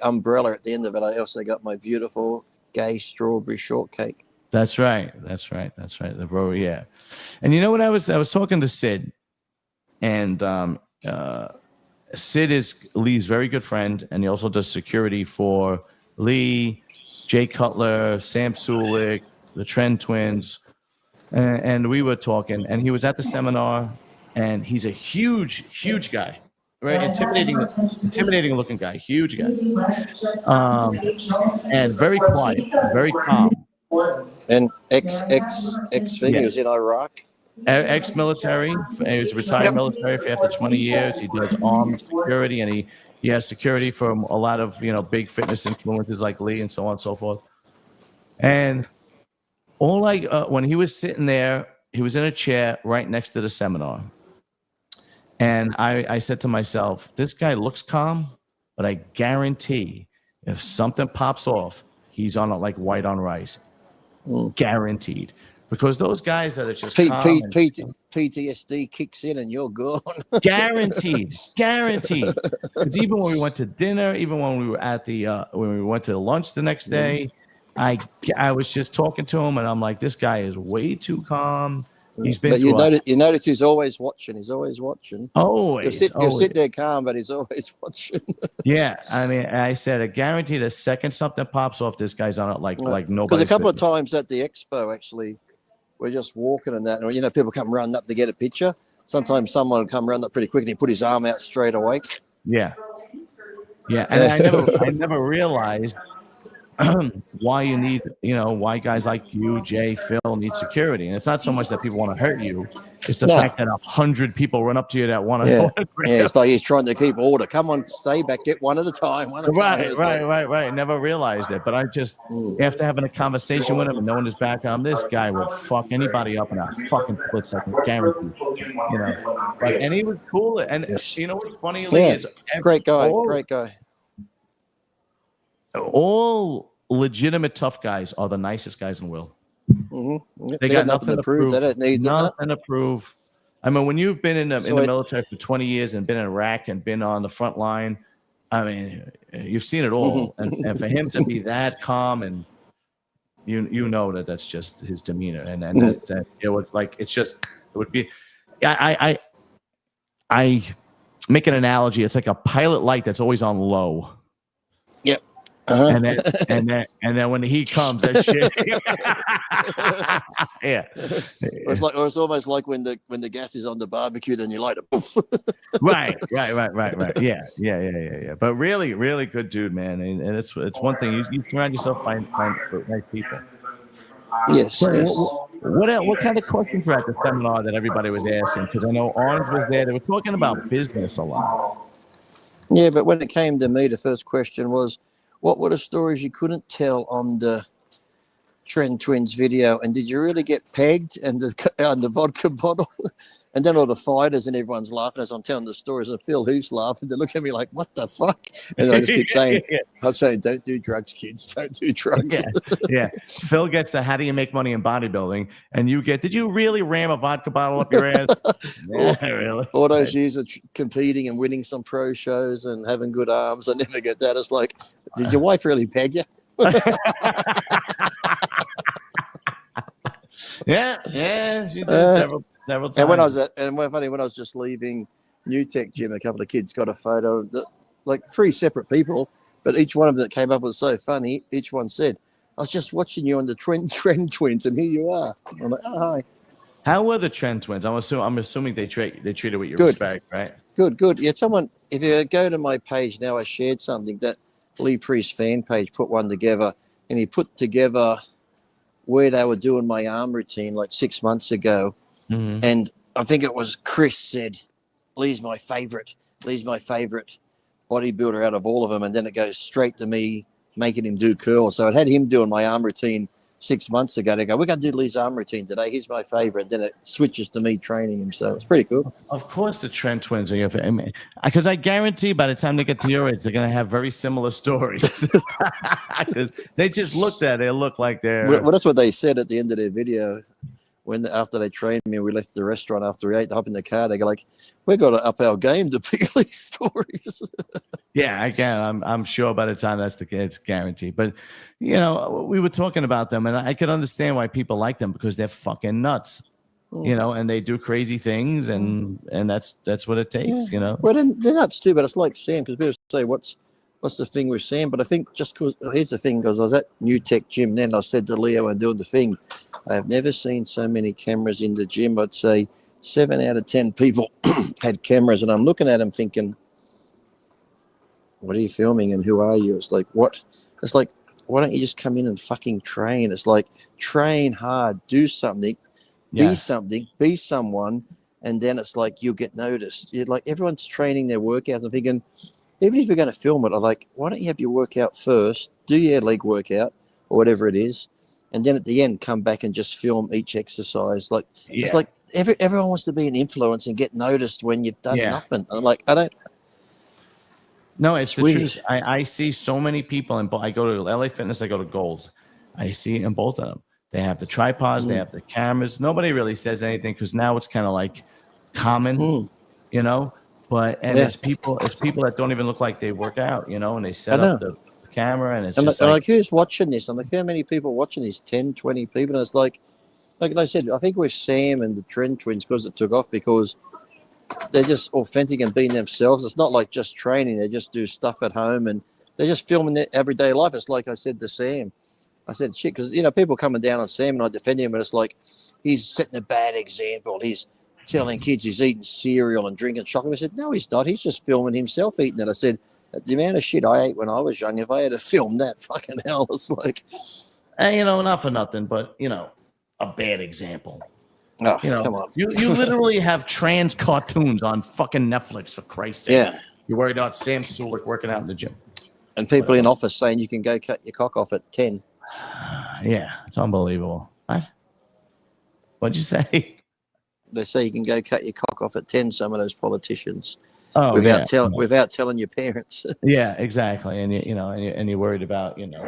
umbrella at the end of it. I also got my beautiful gay strawberry shortcake. That's right. The bro, yeah. And you know what? I was talking to Sid, and Sid is Lee's very good friend, and he also does security for Lee, Jay Cutler, Sam Sulik, the Trend Twins, and we were talking. And he was at the seminar, and he's a huge guy, right? Intimidating looking guy, huge guy, and very quiet, very calm. And ex thing, he was in Iraq. Ex-military, he was retired military for after 20 years. He does armed security, and he has security from a lot of big fitness influencers like Lee and so on and so forth. And when he was sitting there, he was in a chair right next to the seminar. And I said to myself, this guy looks calm, but I guarantee if something pops off, he's on it like white on rice. Guaranteed. Because those guys that are just PTSD kicks in and you're gone. Guaranteed. Because even when we went to dinner, even when we were at when we went to lunch the next day, I was just talking to him, and I'm like, this guy is way too calm. He's been. But you notice he's always watching. He's always watching. Always. He'll sit there calm, but he's always watching. Yeah, I mean, I said, I guarantee the second something pops off, this guy's on it like nobody. Because a couple of times at the expo, actually, we're just walking and that, and people come running up to get a picture. Sometimes someone will come running up pretty quick and he put his arm out straight away. Yeah. And I never realized why you need, why guys like you, Jay, Phil need security. And it's not so much that people want to hurt you. It's the fact that 100 people run up to you that want to. Yeah, it's like he's trying to keep order. Come on, stay back, get one at a time. Right. Never realized it. But I just, after having a conversation with him and knowing his background, this guy would fuck anybody up in a fucking split second, guaranteed. And he was cool. And you know what's funny, Lee? Yeah, great guy. All legitimate tough guys are the nicest guys in the world. Mm-hmm. They got nothing to prove. They don't need nothing to prove. I mean, when you've been in the military for 20 years and been in Iraq and been on the front line, I mean, you've seen it all. And for him to be that calm, and you know that's just his demeanor, and that it would be. I make an analogy. It's like a pilot light that's always on low. Yep. And then when the heat comes, that shit. Yeah. Or it's almost like when the gas is on the barbecue, then you light it. Poof. Right. Yeah. But really, really good dude, man. And it's one thing you surround yourself find for nice people. Yes. What kind of questions were at the seminar that everybody was asking? Because I know Orange was there. They were talking about business a lot. Yeah, but when it came to me, the first question was, what were the stories you couldn't tell on the Trend Twins video? And did you really get pegged and the vodka bottle? And then all the fighters and everyone's laughing as I'm telling the stories. And Phil Hoof's laughing. They look at me like, what the fuck? And I just keep saying, I'm saying, don't do drugs, kids. Don't do drugs. Yeah. Phil gets the how do you make money in bodybuilding? And you get, did you really ram a vodka bottle up your ass? Yeah, really. All those years of competing and winning some pro shows and having good arms. I never get that. It's like, did your wife really peg you? Yeah, she did several times. And when I was just leaving New Tech Gym, a couple of kids got a photo of like 3 separate people, but each one of them that came up was so funny. Each one said, I was just watching you on the Trend Twins, and here you are. I'm like, oh, hi. How were the Trend Twins? I'm assuming they treated with your respect, right? Good. Yeah, if you go to my page now, I shared something that Lee Priest fan page put one together, and he put together where they were doing my arm routine like 6 months ago. Mm-hmm. And I think it was Chris said, Lee's my favorite bodybuilder out of all of them. And then it goes straight to me making him do curls. So I had him doing my arm routine 6 months ago. They go, we're going to do Lee's arm routine today. He's my favorite. Then it switches to me training him. So it's pretty cool. Of course the Trend Twins are your favorite. Because I guarantee by the time they get to your age, they're going to have very similar stories. Because they just looked at it. They look like they're... Well, that's what they said at the end of their video. After they trained me, we left the restaurant after we ate, they hop in the car. They go like, "We got to up our game to pick these stories." Yeah, again, I'm sure by the time that's the case, it's guaranteed. But we were talking about them, and I could understand why people like them because they're fucking nuts, and they do crazy things, and that's what it takes, Well, they're nuts too, but it's like Sam because people say, "What's what's the thing with Sam? But I think just because here's the thing, because I was at New Tech Gym then, I said to Leo and doing the thing, I have never seen so many cameras in the gym. I'd say 7 out of 10 people had cameras, and I'm looking at them thinking, what are you filming and who are you? It's like, what? It's like, why don't you just come in and fucking train? It's like, train hard, do something, be something, be someone, and then it's like you'll get noticed. You're like, everyone's training their workout. I'm thinking, even if you're going to film it, I'm like, why don't you have your workout first, do your leg workout or whatever it is, and then at the end come back and just film each exercise. Like it's like everyone wants to be an influence and get noticed when you've done nothing. I'm like, I don't. No, it's the weird. truth. I see so many people, and I go to LA Fitness, I go to Gold's. I see in both of them. They have the tripods, they have the cameras. Nobody really says anything because now it's kind of like common, you know. But it's people that don't even look like they work out, you know, and they set up the camera, and it's just like who's watching this? I'm like, how many people watching this? 10, 20 people? And it's like I said, I think with Sam and the Trend Twins, because it took off, because they're just authentic and being themselves. It's not like just training. They just do stuff at home and they're just filming their everyday life. It's like I said to Sam. I said, shit, because, you know, people coming down on Sam and I defend him, and it's like he's setting a bad example. He's telling kids he's eating cereal and drinking chocolate. I said, no, he's not. He's just filming himself eating it. I said, the amount of shit I ate when I was young, if I had to film that, fucking hell, it's like... you know, not for nothing, but, you know, a bad example. Oh, you know, come on. You literally have trans cartoons on fucking Netflix, for Christ's sake. Yeah. You're worried about Sam Sulik working out in the gym. And people in office saying you can go cut your cock off at 10. Yeah, it's unbelievable. What? What'd you say? They say you can go cut your cock off at 10, some of those politicians. Oh, without telling your parents. Yeah, exactly. And you're worried about, you know.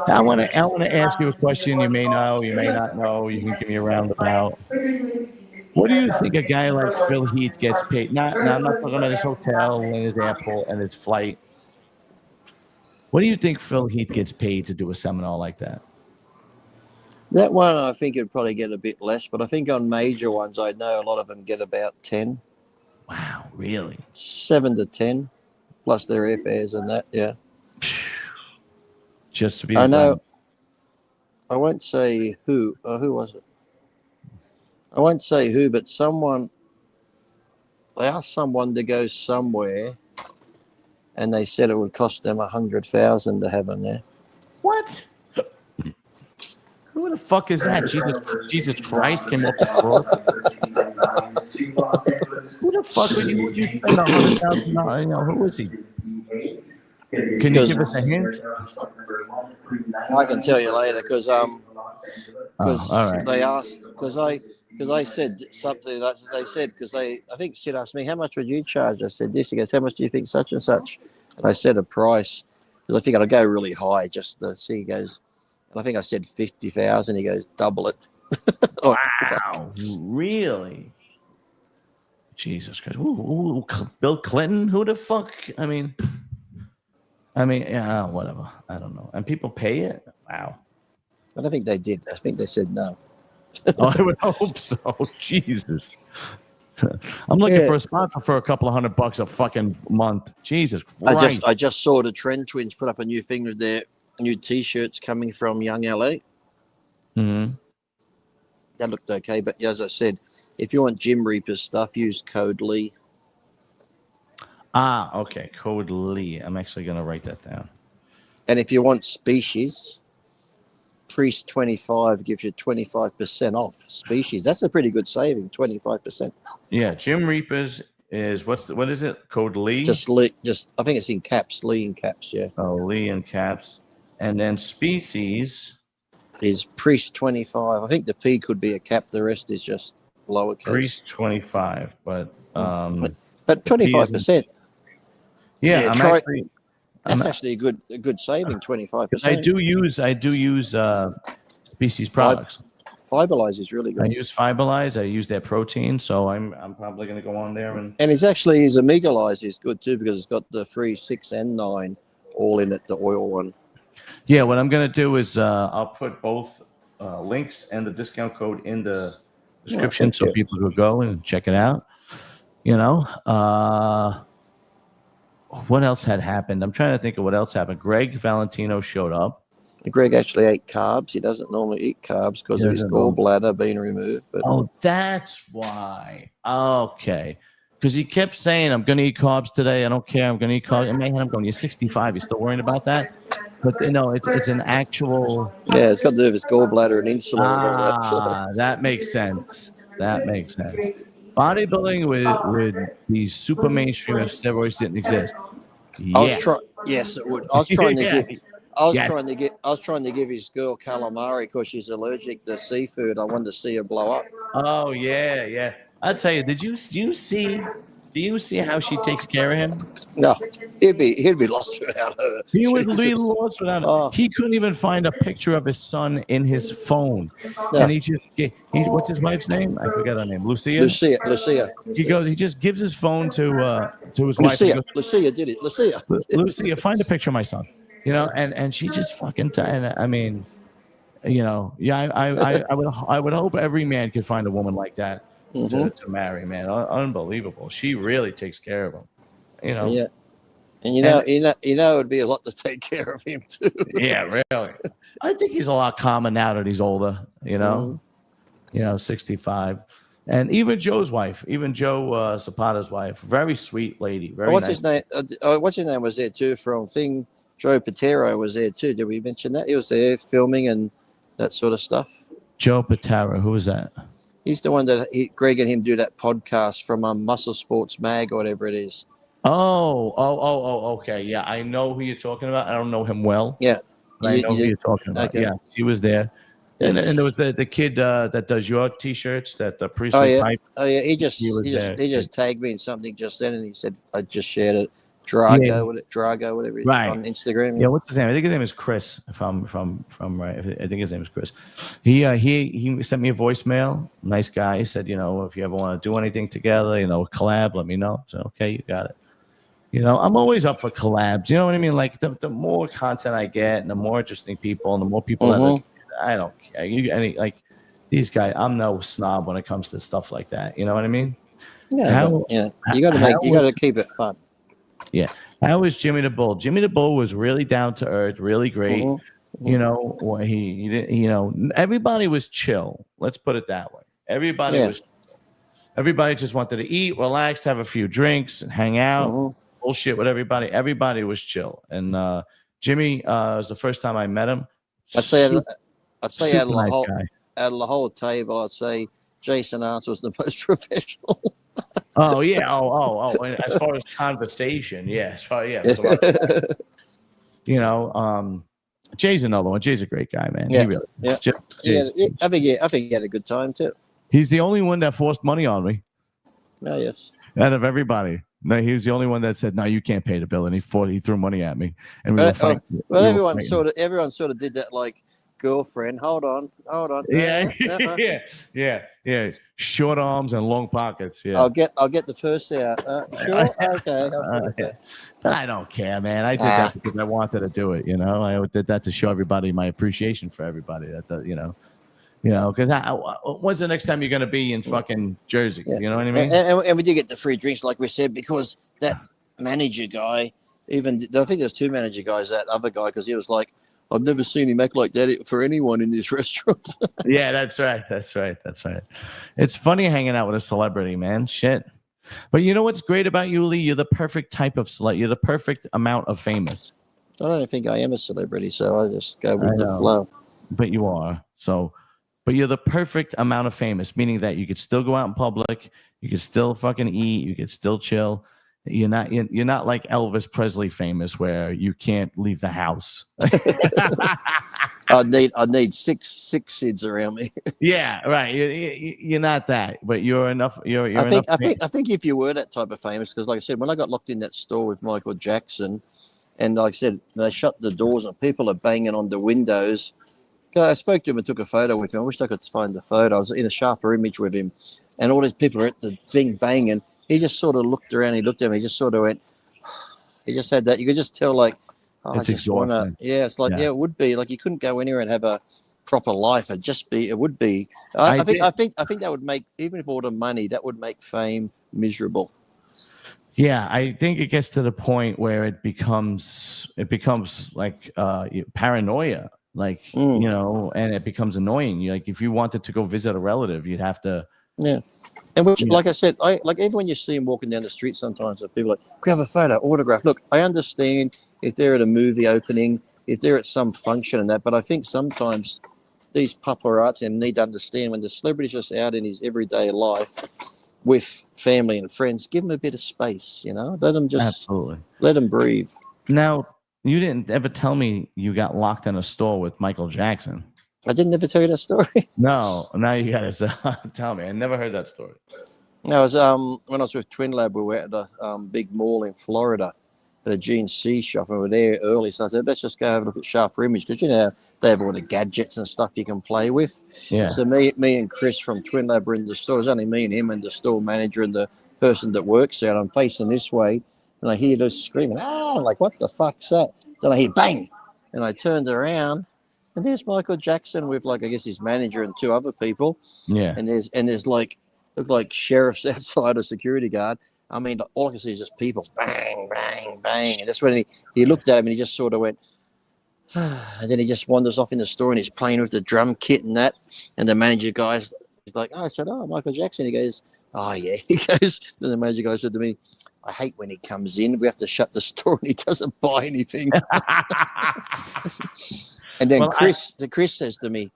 I want to ask you a question. You may know, you may not know. You can give me a roundabout. What do you think a guy like Phil Heath gets paid? Now I'm not talking about his hotel and his airport and his flight. What do you think Phil Heath gets paid to do a seminar like that? That one, I think it'd probably get a bit less, but I think on major ones, I know a lot of them get about 10. Wow, really? 7 to 10, plus their airfares and that, yeah. Just to be. I know. I won't say who. Who was it? I won't say who, but someone. They asked someone to go somewhere, and they said it would cost them $100,000 to have them there. What? Who the fuck is that? Jesus Christ came off the cross. Who the fuck would you spend $100,000? You know, who is he? Can you give us a hint? I can tell you later, because right. they asked, because I said something that they said, because I think Sid asked me, how much would you charge? I said this. He goes, how much do you think such and such? And I said a price, because I think I'd go really high just to see. He goes, and I think I said 50,000. He goes, double it. Wow, really? Jesus Christ! Ooh, Bill Clinton? Who the fuck? I mean, yeah, whatever. I don't know. And people pay it. Wow. I don't think they did. I think they said no. Oh, I would hope so. Jesus. I'm looking for a sponsor for a couple of $100 a fucking month. Jesus Christ. I just saw the Trend Twins put up a new thing with their new T-shirts coming from Young LA. Mm-hmm. That looked okay, but as I said, if you want Gym Reapers stuff, use code Lee. Okay. Code Lee. I'm actually going to write that down. And if you want Species, Priest 25 gives you 25% off Species. That's a pretty good saving, 25%. Yeah, Gym Reapers is what is it? Code Lee? Just Lee, I think it's in caps, Lee in caps, yeah. Oh, Lee in caps. And then Species is Priest 25. I think the P could be a cap, the rest is just lowercase. Priest 25, but 25%. Yeah, that's actually a good saving, 25%. I do use Species products. Fiberlize is really good. I use Fiberlize. I use their protein, so I'm probably going to go on there and it's actually his Omega-Lize is good too, because it's got the 3, 6, and 9 all in it, the oil one. Yeah, what I'm going to do is I'll put both links and the discount code in the description so people could go and check it out. You know, what else had happened? I'm trying to think of what else happened. Greg Valentino showed up. Greg actually ate carbs. He doesn't normally eat carbs because of his gallbladder being removed. But oh, that's why. Okay. Because he kept saying, I'm going to eat carbs today. I don't care. I'm going to eat carbs. And man, I'm going, you're 65. You're still worrying about that? But no, it's an actual. Yeah, it's got to do with his gallbladder and insulin and all that. So. That makes sense. That makes sense. Bodybuilding would be super mainstream if steroids didn't exist. Yes, it would. I was trying to give. I was Yes. trying to give his girl calamari because she's allergic to seafood. I wanted to see her blow up. Oh yeah. I'll tell you. Do you see how she takes care of him? No, he'd be lost without her. He would be lost without her. Oh. He couldn't even find a picture of his son in his phone. Yeah. And he what's his wife's name? I forgot her name. Lucia. He just gives his phone to his wife. Lucia did it. Lucia, find a picture of my son. And she just fucking. I mean, I would hope every man could find a woman like that to marry, man. Unbelievable. She really takes care of him. Yeah. And it would be a lot to take care of him too. Yeah, really. I think he's a lot calmer now that he's older. 65, and even Joe's wife, Joe Zapata's wife, very sweet lady. Very what's nice. his name? What's his name was there too from thing. Joe Patero was there too. Did we mention that? He was there filming and that sort of stuff. Joe Patero, who was that? He's the one that Greg and him do that podcast from Muscle Sports Mag or whatever it is. Oh, okay. Yeah, I know who you're talking about. I don't know him well. Yeah. I know who you're talking about. Okay. Yeah, he was there. Yes. And there was the kid that does your T-shirts, that the priest. Oh yeah. He just tagged me in something just then, and he said I just shared it. Drago, whatever, right. On Instagram. Yeah, what's his name? I think his name is Chris. If I'm right, I think his name is Chris. He sent me a voicemail. Nice guy. He said, if you ever want to do anything together, collab, let me know. So okay, you got it. I'm always up for collabs. You know what I mean? Like the more content I get, and the more interesting people, and the more people that I don't care. Like these guys, I'm no snob when it comes to stuff like that. You know what I mean? Yeah. You got to keep it fun. Yeah. How was Jimmy the Bull? Jimmy the Bull was really down to earth, really great. He didn't, everybody was chill. Let's put it that way. Everybody just wanted to eat, relax, have a few drinks, and hang out, bullshit with everybody. Everybody was chill. And Jimmy was the first time I met him. I'd say out of the whole table, I'd say Jason Arndt was the most professional. Oh yeah. Oh. And as far as conversation, Jay's another one. Jay's a great guy, man. Yeah. He really. Yeah. I think he had a good time too. He's the only one that forced money on me. Oh yes. Out of everybody, no, he was the only one that said, "No, you can't pay the bill," and he threw money at me. And everyone sort of did that, like. Girlfriend, hold on. Yeah. Short arms and long pockets. Yeah. I'll get the purse out. Sure. Okay. But I don't care, man. I did that because I wanted to do it. I did that to show everybody my appreciation for everybody. Because when's the next time you're going to be in fucking Jersey? Yeah. You know what I mean? And we did get the free drinks, like we said, because that manager guy. I think there's two manager guys. That other guy, because he was like. I've never seen him act like that for anyone in this restaurant. Yeah, that's right. It's funny hanging out with a celebrity, man. Shit. But you know what's great about you, Lee? You're the perfect type of celebrity. You're the perfect amount of famous. I don't think I am a celebrity, so I just go with the flow. But you are. But you're the perfect amount of famous, meaning that you could still go out in public, you could still fucking eat, you could still chill. You're not like Elvis Presley famous where you can't leave the house. I need six SIDS around me. Yeah, right. You're not that, but you're enough. I think if you were that type of famous, because like I said, when I got locked in that store with Michael Jackson, and like I said, they shut the doors and people are banging on the windows. I spoke to him and took a photo with him. I wish I could find the photo. I was in a sharper image with him, and all these people are at the thing banging. He just sort of looked around. He looked at me. He just sort of went. He just had that. You could just tell, like, I just want to. Yeah, it's like, it would be like you couldn't go anywhere and have a proper life. It would be. I think that would make, even if all the money, that would make fame miserable. Yeah, I think it gets to the point where it becomes like paranoia, like Mm, and it becomes annoying. You like if you wanted to go visit a relative, you'd have to. yeah. And which, Yeah, like I said, I like even when you see him walking down the street, sometimes people are like, "Can we have a photo, autograph?" Look, I understand if they're at a movie opening, if they're at some function and that, but I think sometimes these paparazzi need to understand when the celebrity's just out in his everyday life with family and friends, give him a bit of space. absolutely. Let him breathe. Now, you didn't ever tell me you got locked in a store with Michael Jackson. I didn't ever tell you that story. No, now you gotta tell me. I never heard that story. I was when I was with Twin Lab, we were at the big mall in Florida at a GNC shop, and we were there early. So I said, let's just go have a look at Sharper Image because they have all the gadgets and stuff you can play with. Yeah. So me and Chris from Twin Lab were in the store. It was only me and him and the store manager and the person that works there. And I'm facing this way, and I hear this screaming. I'm like, what the fuck's that? Then I hear bang, and I turned around, and there's Michael Jackson with I guess his manager and two other people. Yeah. And there's look like sheriffs outside a security guard. I mean, all I can see is just people bang, bang, bang. And that's when he looked at him and he just sort of went, and then he just wanders off in the store and he's playing with the drum kit and that. And the manager guy's like, I said, oh, Michael Jackson. He goes, oh, yeah. He goes, then the manager guy said to me, I hate when he comes in. We have to shut the store and he doesn't buy anything. And then Chris says to me,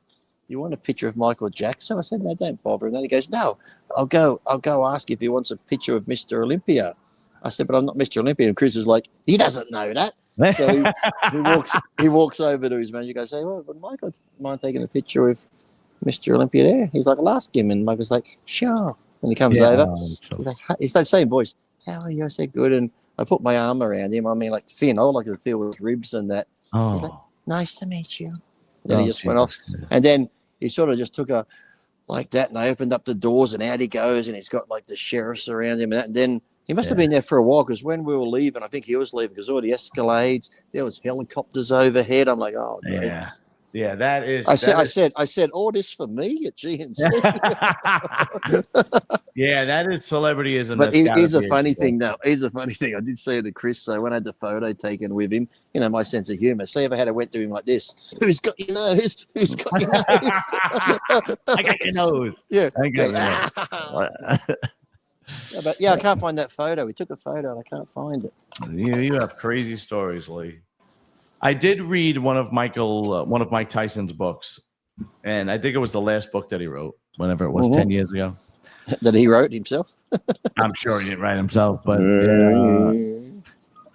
you want a picture of Michael Jackson? I said, no, don't bother him. Then he goes, no, I'll go ask if he wants a picture of Mr. Olympia. I said, but I'm not Mr. Olympia. And Chris is like, he doesn't know that. So he walks over to his manager. He goes, hey, well, would Michael mind taking a picture with Mr. Olympia there? He's like, I'll ask him. And Michael's like, sure. And he comes over. He's like, it's that same voice. How are you? I said, good. And I put my arm around him. I mean, like Finn, all I could feel was ribs and that. Oh. He's like, nice to meet you. And then he just went off. And then he sort of just took a like that, and they opened up the doors, and out he goes, and he's got like the sheriffs around him, and then he must have been there for a while because when we were leaving, I think he was leaving because all the Escalades, there was helicopters overhead. I'm like, oh, yeah, that is. I said, all this for me at GNC. Yeah, that is celebrityism. But here's a funny thing, though. Here's a funny thing. I did say to Chris, so when I had the photo taken with him, my sense of humor. Say if I had a went to him like this, who's got your nose? Who's got your nose? I got your nose. Yeah. I got your nose. But I can't find that photo. We took a photo and I can't find it. You have crazy stories, Lee. I did read one of Mike Tyson's books, and I think it was the last book that he wrote, whenever it was 10 years ago. That he wrote himself? I'm sure he didn't write himself, but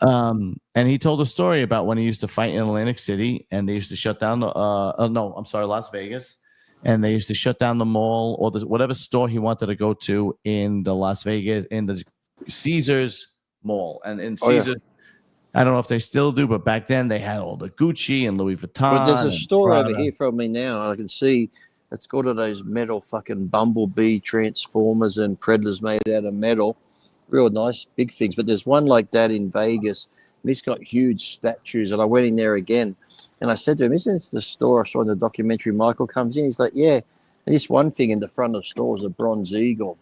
and he told a story about when he used to fight in Atlantic City, and they used to shut down Las Vegas, and they used to shut down the mall or whatever store he wanted to go to in the Las Vegas, in the Caesars mall, and in Caesars. I don't know if they still do, but back then they had all the Gucci and Louis Vuitton. But there's a store over here from me now, and I can see it's got all those metal fucking Bumblebee Transformers and Predators made out of metal. Real nice, big things. But there's one like that in Vegas, and it's got huge statues. And I went in there again, and I said to him, isn't this the store I saw in the documentary Michael comes in? He's like, yeah. And this one thing in the front of the store was a bronze eagle.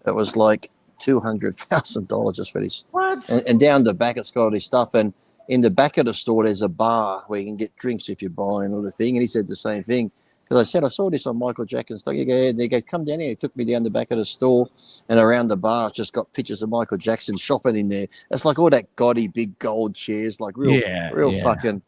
It was like $200,000 just for this. What? And down the back, it's got all this stuff. And in the back of the store, there's a bar where you can get drinks if you're buying all the thing. And he said the same thing. Because I said, I saw this on Michael Jackson's stuff. They go, come down here. He took me down the back of the store, and around the bar, it's just got pictures of Michael Jackson shopping in there. It's like all that gaudy big gold chairs, like real fucking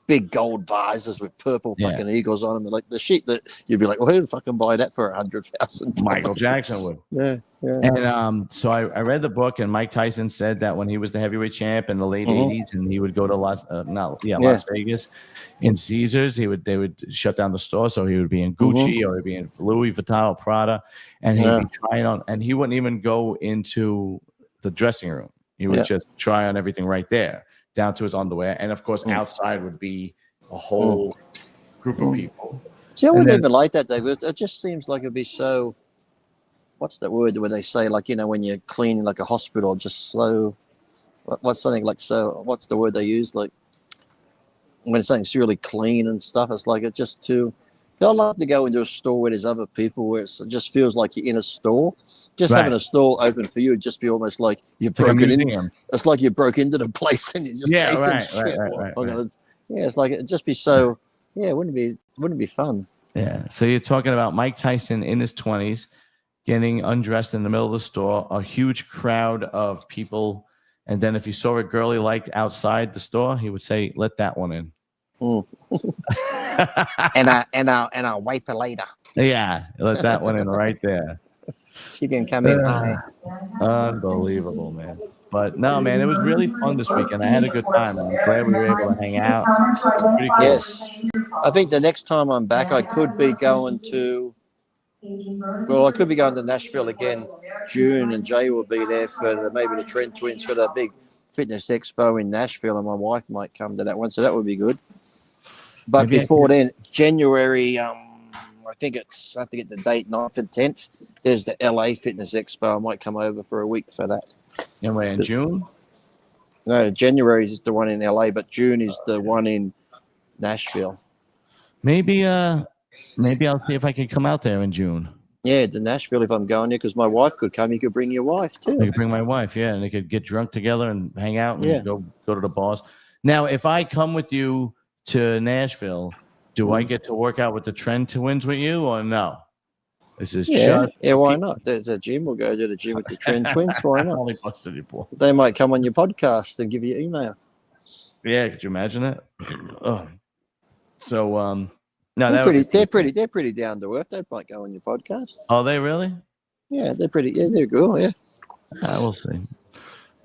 big gold vases with purple fucking eagles on them. Like the shit that you'd be like, well, who'd fucking buy that for $100,000? Michael Jackson would. Yeah. And so I read the book, and Mike Tyson said that when he was the heavyweight champ in the late 80s, and he would go to Las Vegas in Caesars, they would shut down the store, so he would be in Gucci or he'd be in Louis Vuitton or Prada, and he'd be trying on, and he wouldn't even go into the dressing room. He would just try on everything right there, down to his underwear, and of course outside would be a whole group of people. See, I wouldn't even like that though, because it just seems like it'd be so. What's that word where they say, like, when you're cleaning like a hospital, just slow? What's something like so? What's the word they use? Like when something's really clean and stuff, it's like it's just too. I love to go into a store where there's other people, where it just feels like you're in a store. Just Right. having a store open for you would just be almost like you've It's like a broken in. museum. It's like you broke into the place and you're just Yeah, taking right, shit. right. Yeah, it's like it'd just be so. Yeah, wouldn't it be fun? Yeah. So you're talking about Mike Tyson in his 20s getting undressed in the middle of the store, a huge crowd of people, and then if he saw a girl he liked outside the store, he would say, "Let that one in." Mm. and I'll wait for later. Yeah, let that one in right there. She can come in. Hi. Unbelievable, man. But no, man, it was really fun this weekend. I had a good time. I'm glad we were able to hang out. Pretty cool. Yes, I think the next time I'm back, I could be going to. Well, I could be going to Nashville again, June, and Jay will be there for maybe the Trent Twins for the big fitness expo in Nashville, and my wife might come to that one, so that would be good. But Maybe before then, January, I think I have to get the date, 9th and 10th. There's the LA Fitness Expo. I might come over for a week for that. Anyway, in June? No, January is the one in LA, but June is the one in Nashville. Maybe I'll see if I can come out there in June. Yeah, to Nashville if I'm going there, because my wife could come. You could bring your wife too. I could bring my wife, yeah, and they could get drunk together and hang out and Yeah. go to the bars. Now, if I come with you to Nashville, do I get to work out with the Trend Twins with you or no? This is Yeah, why not? There's a gym. We'll go to the gym with the Trend Twins. Why not? Only busted your ball. They might come on your podcast and give you email. Yeah, could you imagine that? Oh. So no, they're pretty down to earth. They might go on your podcast. Oh, they really? Yeah, they're pretty. Yeah, they're cool. Yeah, we'll see.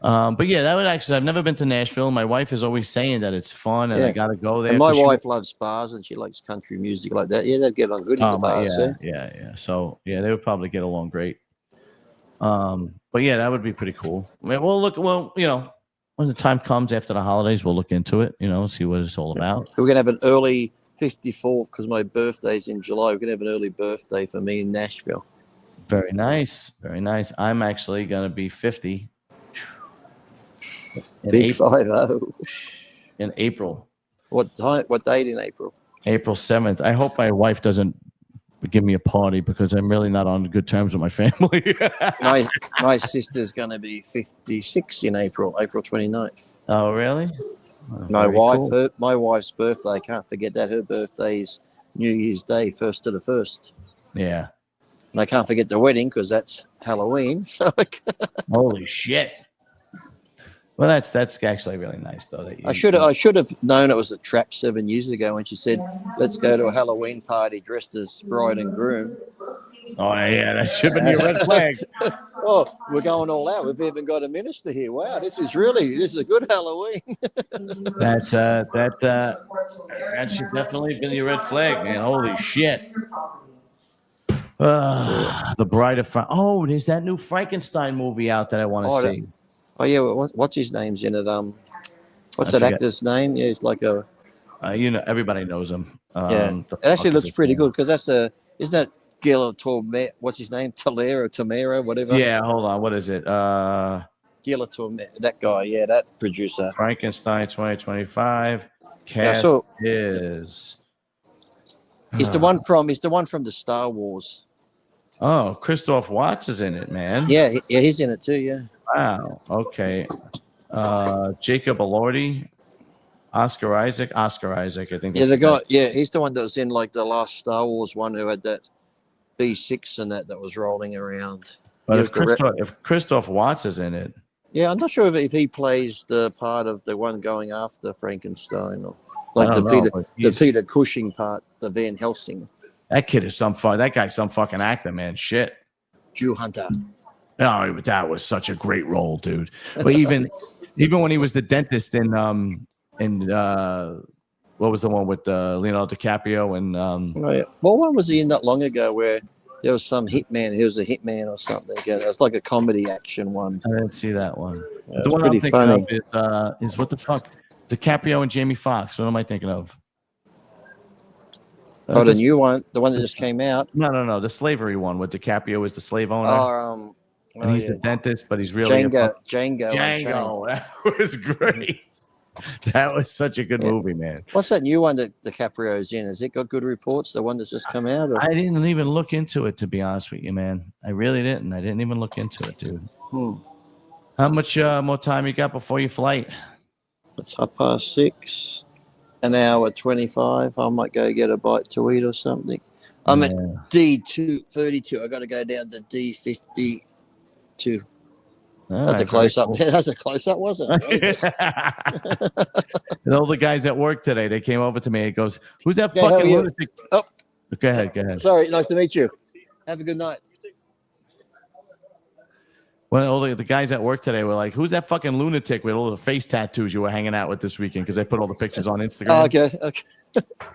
But yeah, that would actually. I've never been to Nashville. My wife is always saying that it's fun and I got to go there. And my wife loves bars and she likes country music like that. Yeah, they'd get on good in the bars. Yeah. So yeah, they would probably get along great. But yeah, that would be pretty cool. I mean, when the time comes after the holidays, we'll look into it. See what it's all about. We're gonna have an early 54th because my birthday's in July. We're gonna have an early birthday for me in Nashville. Very nice, very nice. I'm actually gonna be 50. Big 50. In April. What time? What date in April? April 7th. I hope my wife doesn't give me a party because I'm really not on good terms with my family. my sister's gonna be 56 in April 29th. Oh, really? Oh, my wife's birthday. I can't forget that. Her birthday is New Year's Day, 1st to the 1st. Yeah. And I can't forget the wedding because that's Halloween. So holy shit. Well, that's actually really nice, though. That I should have known it was a trap 7 years ago when she said, "Let's go to a Halloween party dressed as bride and groom." Oh yeah, that should have been your red flag. Oh, we're going all out. We've even got a minister here. Wow, this is a good Halloween. That should definitely have been your red flag, man. Holy shit. The Bride of there's that new Frankenstein movie out that I want to see. Oh yeah, what's his name's in it? What's that actor's name? Yeah, he's like a. Everybody knows him. It actually looks pretty good because isn't that Guillermo? What's his name? Tamera, whatever. Yeah, hold on. What is it? Guillermo, that guy. Yeah, that producer. Frankenstein 2025. Cast is. He's the one from the Star Wars. Oh, Christoph Waltz is in it, man. Yeah, he's in it too. Yeah. Wow. Okay. Jacob Elordi, Oscar Isaac. I think. Yeah, the guy. Yeah, he's the one that was in like the last Star Wars one who had that B6 and that was rolling around. But if Christoph Waltz is in it. Yeah, I'm not sure if he plays the part of the one going after Frankenstein or like the Peter Cushing part, the Van Helsing. That kid is that guy's some fucking actor, man. Shit. Jew Hunter. No, but that was such a great role, dude. But even when he was the dentist in what was the one with Leonardo DiCaprio and what one was he in that long ago where there was some hitman? He was a hitman or something. It was like a comedy action one. I didn't see that one. Yeah, the one pretty I'm thinking funny. of is what the fuck? DiCaprio and Jamie Foxx. What am I thinking of? The new one, the one that just came out. No, the slavery one with DiCaprio is the slave owner. And he's the dentist, but he's really Django. That was great. That was such a good Yeah. movie, man. What's that new one that DiCaprio's in? Has it got good reports? The one that's just come out? Or? I didn't even look into it, to be honest with you, man. I really didn't. I didn't even look into it, dude. How much more time you got before your flight? It's 6:30. An hour 25. I might go get a bite to eat or something. I'm at D232. I got to go down to D52. That's a close up. Cool. That's a close up, wasn't it? And all the guys at work today, they came over to me. It goes, "Who's that fucking lunatic?" Oh, go ahead. Sorry, nice to meet you. Have a good night. Well, all the guys at work today were like, "Who's that fucking lunatic with all the face tattoos you were hanging out with this weekend?" Because they put all the pictures on Instagram. Oh, okay.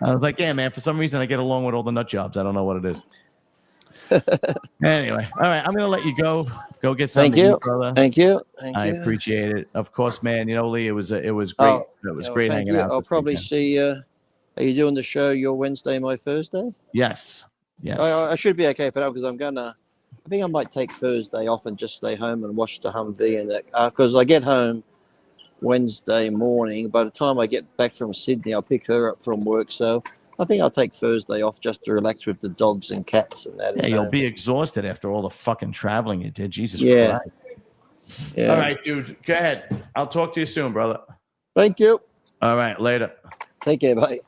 I was like, "Yeah, man. For some reason, I get along with all the nut jobs. I don't know what it is." Anyway, all right. I'm gonna let you go. Go get something. Thank you, brother. Thank you. I appreciate it. Of course, man. You know, Lee, it was great. It was great hanging out. I'll probably see. Are you doing the show your Wednesday, my Thursday? Yes. I should be okay for that because I think I might take Thursday off and just stay home and watch the Humvee and that because I get home Wednesday morning. By the time I get back from Sydney, I'll pick her up from work. So I think I'll take Thursday off just to relax with the dogs and cats and that. Yeah, you'll be exhausted after all the fucking traveling you did. Jesus Christ. Yeah. All right, dude. Go ahead. I'll talk to you soon, brother. Thank you. All right. Later. Take care. Bye.